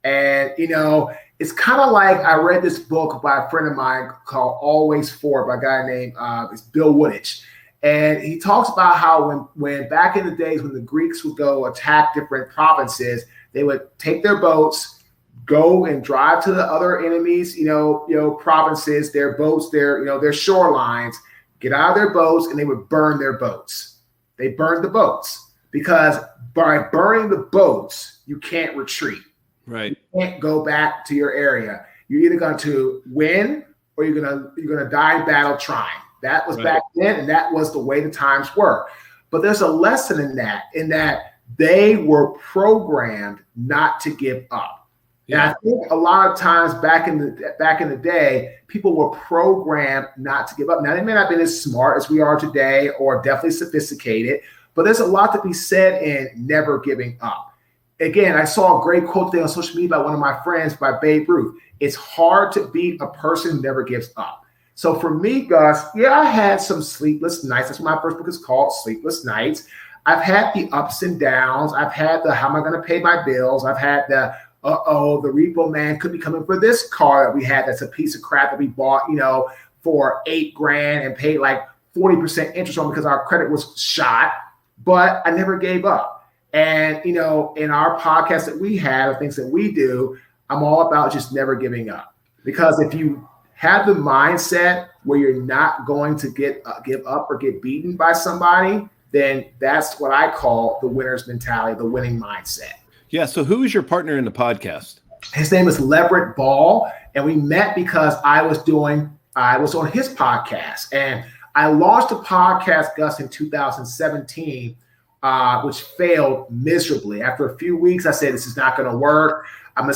And, it's kind of like I read this book by a friend of mine called Always Forward by a guy named it's Bill Woodich. And he talks about how when back in the days when the Greeks would go attack different provinces, they would take their boats, go and drive to the other enemies, provinces, their boats, their shorelines, get out of their boats, and they would burn their boats. They burned the boats because by burning the boats, you can't retreat. Right. You can't go back to your area. You're either going to win or you're gonna die in battle trying. That was back then, and that was the way the times were. But there's a lesson in that they were programmed not to give up. Yeah. And I think a lot of times back in the day, people were programmed not to give up. Now, they may not have been as smart as we are today or definitely sophisticated, but there's a lot to be said in never giving up. Again, I saw a great quote today on social media by one of my friends, by Babe Ruth. It's hard to beat a person who never gives up. So for me, Gus, I had some sleepless nights. That's what my first book is called, Sleepless Nights. I've had the ups and downs. I've had the how am I going to pay my bills? I've had the the repo man could be coming for this car that we had that's a piece of crap that we bought, for $8,000 and paid like 40% interest on because our credit was shot. But I never gave up. And, in our podcast that we have, the things that we do, I'm all about just never giving up. Because if you have the mindset where you're not going to give up or get beaten by somebody, then that's what I call the winner's mentality, the winning mindset. Yeah. So who is your partner in the podcast? His name is Leverett Ball. And we met because I was on his podcast. And I launched a podcast, Gus, in 2017, which failed miserably. After a few weeks, I said, this is not going to work. I'm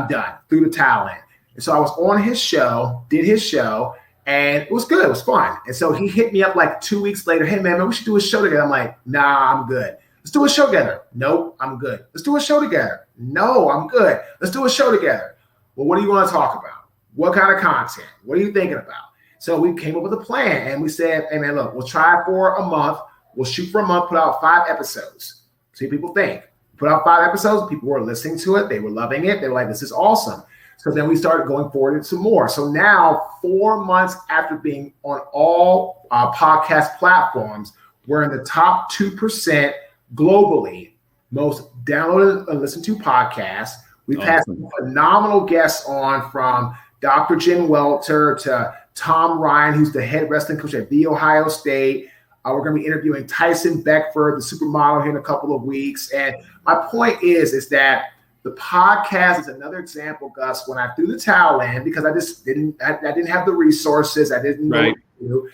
done. Threw the towel in. And so I was on his show, did his show, and it was good. It was fun. And so he hit me up like 2 weeks later. Hey, man, we should do a show together. I'm like, nah, I'm good. Let's do a show together. Nope, I'm good. Let's do a show together. No, I'm good. Let's do a show together. Well, what do you want to talk about? What kind of content? What are you thinking about? So we came up with a plan, and we said, hey, man, look, we'll try for a month. We'll shoot for a month, put out 5 episodes. See what people think. Put out 5 episodes. People were listening to it. They were loving it. They were like, this is awesome. So then we started going forward into more. So now, 4 months after being on all podcast platforms, we're in the top 2% globally, most downloaded and listened to podcasts. We've had some phenomenal guests on, from Dr. Jen Welter to Tom Ryan, who's the head wrestling coach at The Ohio State. We're going to be interviewing Tyson Beckford, the supermodel, here in a couple of weeks. And my point is that the podcast is another example, Gus, when I threw the towel in because I didn't have the resources. I didn't know what to do.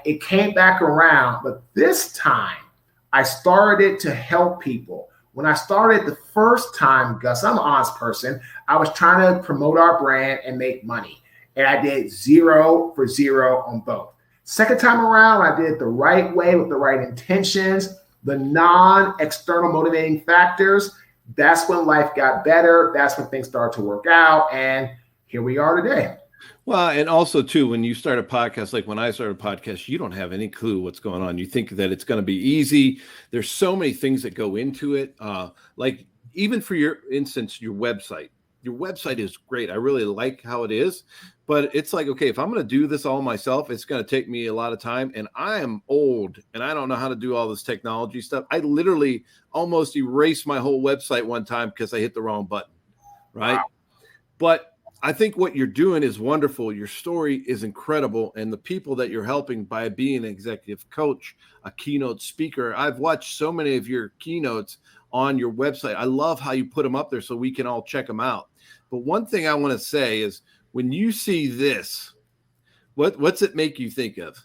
it came back around, but this time I started to help people. When I started the first time, Gus, I'm an honest person. I was trying to promote our brand and make money. And I did 0 for 0 on both. Second time around, I did it the right way with the right intentions, the non-external motivating factors. That's when life got better. That's when things started to work out. And here we are today. Well, and also, too, when you start a podcast, like when I started a podcast, you don't have any clue what's going on. You think that it's going to be easy. There's so many things that go into it. Like even for your instance, your website is great. I really like how it is. But it's like, okay, if I'm going to do this all myself, it's going to take me a lot of time. And I am old and I don't know how to do all this technology stuff. I literally almost erased my whole website one time because I hit the wrong button. Right. Wow. But I think what you're doing is wonderful. Your story is incredible. And the people that you're helping by being an executive coach, a keynote speaker, I've watched so many of your keynotes on your website. I love how you put them up there so we can all check them out. But one thing I want to say is when you see this, what's it make you think of?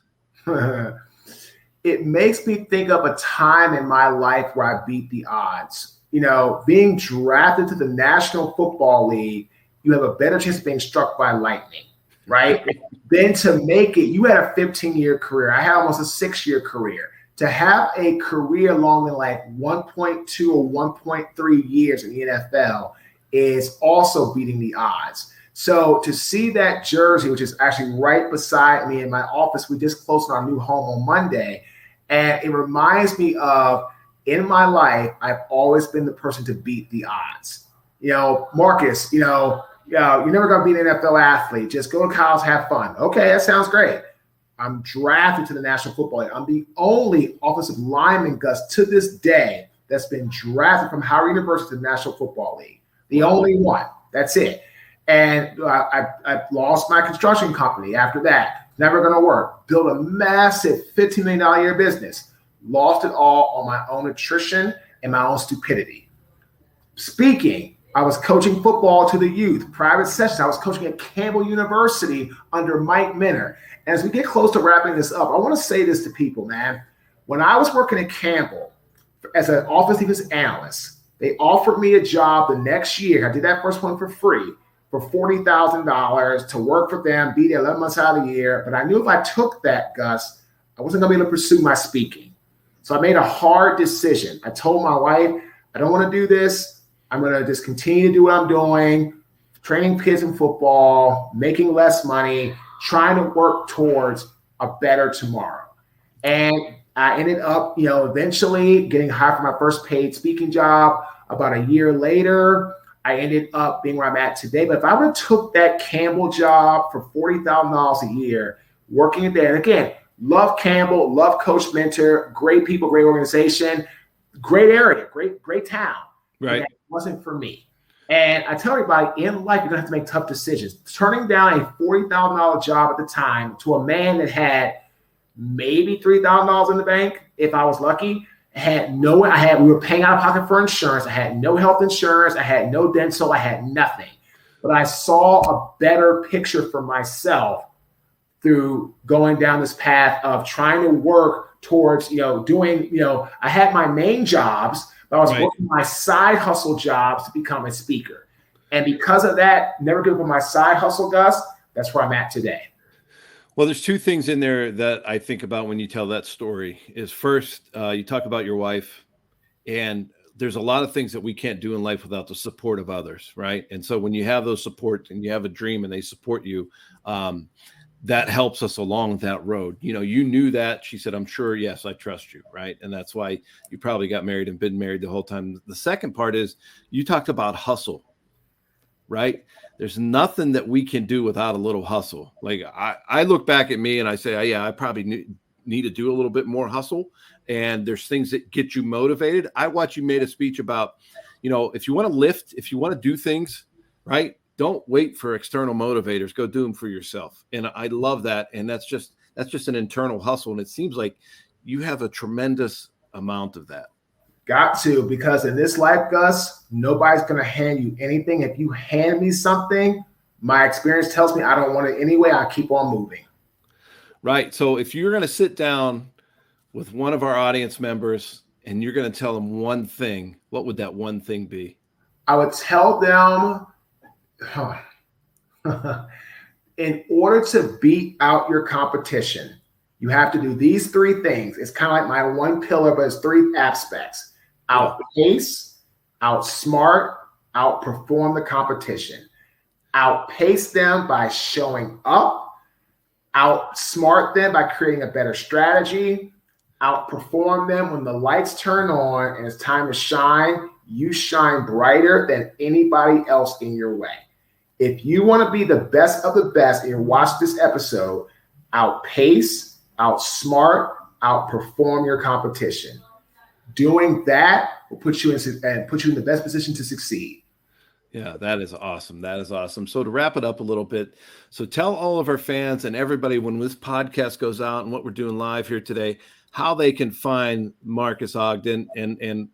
It makes me think of a time in my life where I beat the odds. You know, being drafted to the National Football League, you have a better chance of being struck by lightning, right? Then to make it, you had a 15-year career. I had almost a 6-year career. To have a career longer than like 1.2 or 1.3 years in the NFL is also beating the odds. So to see that jersey, which is actually right beside me in my office, we just closed on our new home on Monday. And it reminds me of, in my life, I've always been the person to beat the odds. You know, Marques, you're never going to be an NFL athlete. Just go to college, have fun. Okay, that sounds great. I'm drafted to the National Football League. I'm the only offensive lineman, Gus, to this day that's been drafted from Howard University to the National Football League. The only one. That's it. And I lost my construction company after that. Never going to work. Built a massive $15 million a year business. Lost it all on my own attrition and my own stupidity. Speaking, I was coaching football to the youth, private sessions. I was coaching at Campbell University under Mike Minner. And as we get close to wrapping this up, I want to say this to people, man. When I was working at Campbell as an office defense analyst, they offered me a job the next year. I did that first one for free for $40,000 to work for them, be there 11 months out of the year. But I knew if I took that, Gus, I wasn't going to be able to pursue my speaking. So I made a hard decision. I told my wife, I don't want to do this. I'm going to just continue to do what I'm doing, training kids in football, making less money, trying to work towards a better tomorrow. And I ended up, eventually getting hired for my first paid speaking job. About a year later, I ended up being where I'm at today. But if I would have took that Campbell job for $40,000 a year, working there, and again, love Campbell, love Coach Mentor, great people, great organization, great area, great town. Right. It wasn't for me. And I tell everybody, in life, you're going to have to make tough decisions. Turning down a $40,000 job at the time to a man that had maybe $3,000 in the bank, if I was lucky, we were paying out of pocket for insurance. I had no health insurance. I had no dental. I had nothing. But I saw a better picture for myself through going down this path of trying to work towards, I had my main jobs, but I was working my side hustle jobs to become a speaker. And because of that, never give up my side hustle, Gus, that's where I'm at today. Well, there's two things in there that I think about when you tell that story. Is first, you talk about your wife, and there's a lot of things that we can't do in life without the support of others, right? And so when you have those support and you have a dream and they support you, that helps us along that road. You knew that. She said, I'm sure, yes, I trust you, right? And that's why you probably got married and been married the whole time. The second part is you talked about hustle, right? There's nothing that we can do without a little hustle. Like I look back at me and I say, I probably need to do a little bit more hustle. And there's things that get you motivated. I watch you made a speech about, if you want to lift, if you want to do things, right? Don't wait for external motivators. Go do them for yourself. And I love that. And that's just an internal hustle. And it seems like you have a tremendous amount of that. Got to, because in this life, Gus, nobody's going to hand you anything. If you hand me something, my experience tells me I don't want it anyway. I keep on moving. Right. So if you're going to sit down with one of our audience members and you're going to tell them one thing, what would that one thing be? I would tell them, in order to beat out your competition, you have to do these three things. It's kind of like my one pillar, but it's three aspects: outpace, outsmart, outperform the competition. Outpace them by showing up, outsmart them by creating a better strategy, outperform them when the lights turn on and it's time to shine. You shine brighter than anybody else in your way. If you want to be the best of the best and watch this episode, outpace, outsmart, outperform your competition. Doing that will put you in the best position to succeed. Yeah, that is awesome. That is awesome. So to wrap it up a little bit, so tell all of our fans and everybody when this podcast goes out and what we're doing live here today, how they can find Marques Ogden and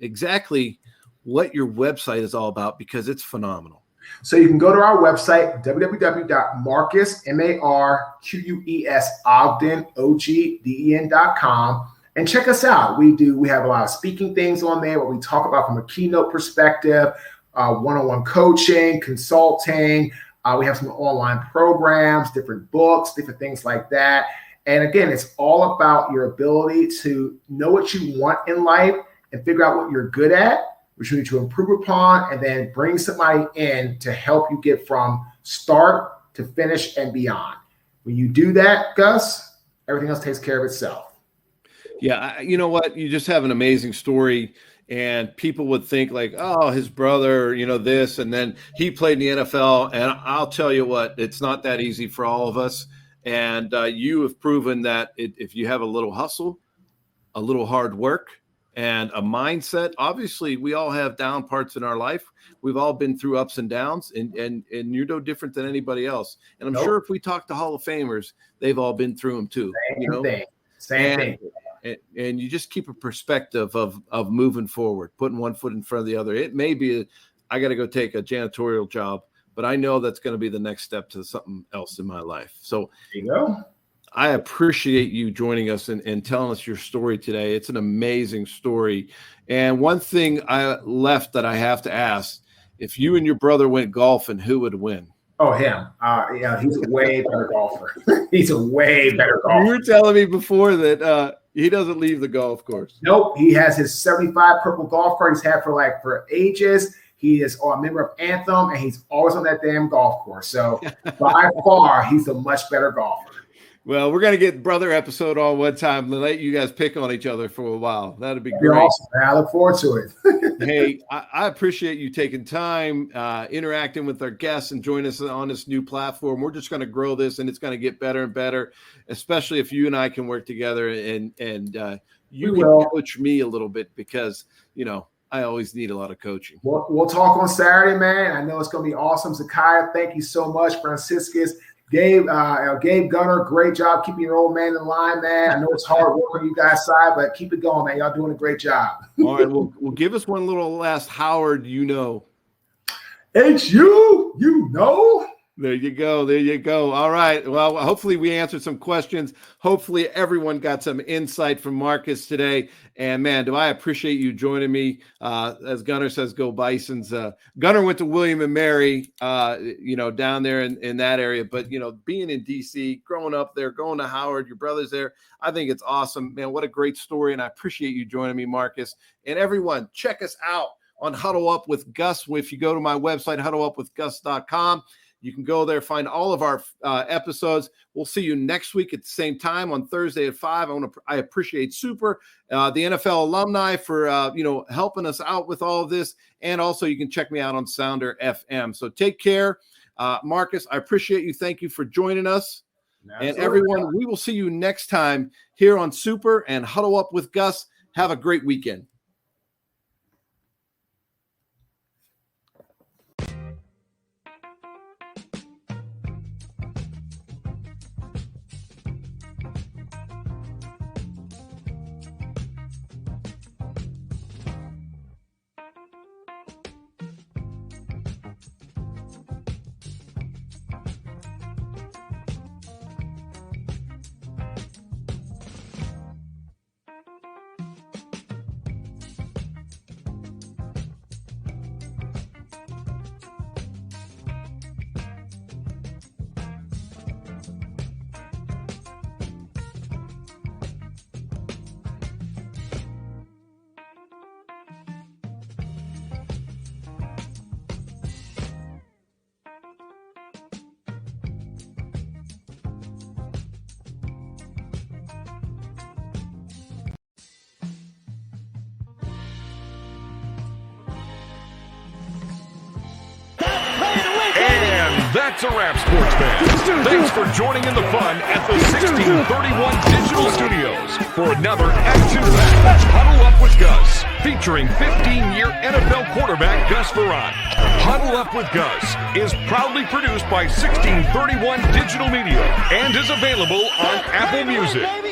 exactly what your website is all about, because it's phenomenal. So you can go to our website, www.marques, M-A-R-Q-U-E-S, Ogden, O-G-D-E-N.com, and check us out. We have a lot of speaking things on there, what we talk about from a keynote perspective, one-on-one coaching, consulting. We have some online programs, different books, different things like that. And again, it's all about your ability to know what you want in life and figure out what you're good at, which you need to improve upon, and then bring somebody in to help you get from start to finish and beyond. When you do that, Gus, everything else takes care of itself. Yeah, you know what? You just have an amazing story, and people would think like, oh, his brother, this, and then he played in the NFL. And I'll tell you what, it's not that easy for all of us. And you have proven that if you have a little hustle, a little hard work, and a mindset, obviously we all have down parts in our life. We've all been through ups and downs, and you're no different than anybody else. And I'm sure if we talk to Hall of Famers, they've all been through them too. Same thing. And you just keep a perspective of moving forward, putting one foot in front of the other. It may be, I got to go take a janitorial job, but I know that's going to be the next step to something else in my life. So there you go. I appreciate you joining us and telling us your story today. It's an amazing story. And one thing I left that I have to ask, if you and your brother went golfing, who would win? Oh, him. He's a way better golfer. He's a way better golfer. You were telling me before that he doesn't leave the golf course. Nope. He has his 75 purple golf cart he's had for ages. He is a member of Anthem, and he's always on that damn golf course. So by far, he's a much better golfer. Well, we're going to get brother episode on one time and let you guys pick on each other for a while. That'd be great. Awesome, man. I look forward to it. Hey, I appreciate you taking time, interacting with our guests and joining us on this new platform. We're just going to grow this, and it's going to get better and better, especially if you and I can work together and you can coach me a little bit because, I always need a lot of coaching. We'll talk on Saturday, man. I know it's going to be awesome. Zakiah, thank you so much. Franciscus, Gabe Gunner, great job keeping your old man in line, man. I know it's hard work on you guys' side, but keep it going, man. Y'all doing a great job. All right, well, give us one little last Howard, It's you, There you go. There you go. All right. Well, hopefully we answered some questions. Hopefully everyone got some insight from Marques today. And man, do I appreciate you joining me. As Gunner says, go Bisons. Gunner went to William and Mary, down there in that area. But, being in DC, growing up there, going to Howard, your brother's there. I think it's awesome, man. What a great story. And I appreciate you joining me, Marques. And everyone, check us out on Huddle Up with Gus. If you go to my website, huddleupwithgus.com, you can go there, find all of our episodes. We'll see you next week at the same time on Thursday at 5. I appreciate Super, the NFL alumni for, helping us out with all of this. And also you can check me out on Sounder FM. So take care. Marques, I appreciate you. Thank you for joining us. Absolutely. And everyone, we will see you next time here on Super and Huddle Up with Gus. Have a great weekend. That's a wrap, sports fans. Thanks for joining in the fun at the 1631 Digital Studios for another action-packed Huddle Up with Gus, featuring 15-year NFL quarterback Gus Frerotte. Huddle Up with Gus is proudly produced by 1631 Digital Media and is available on Apple Music.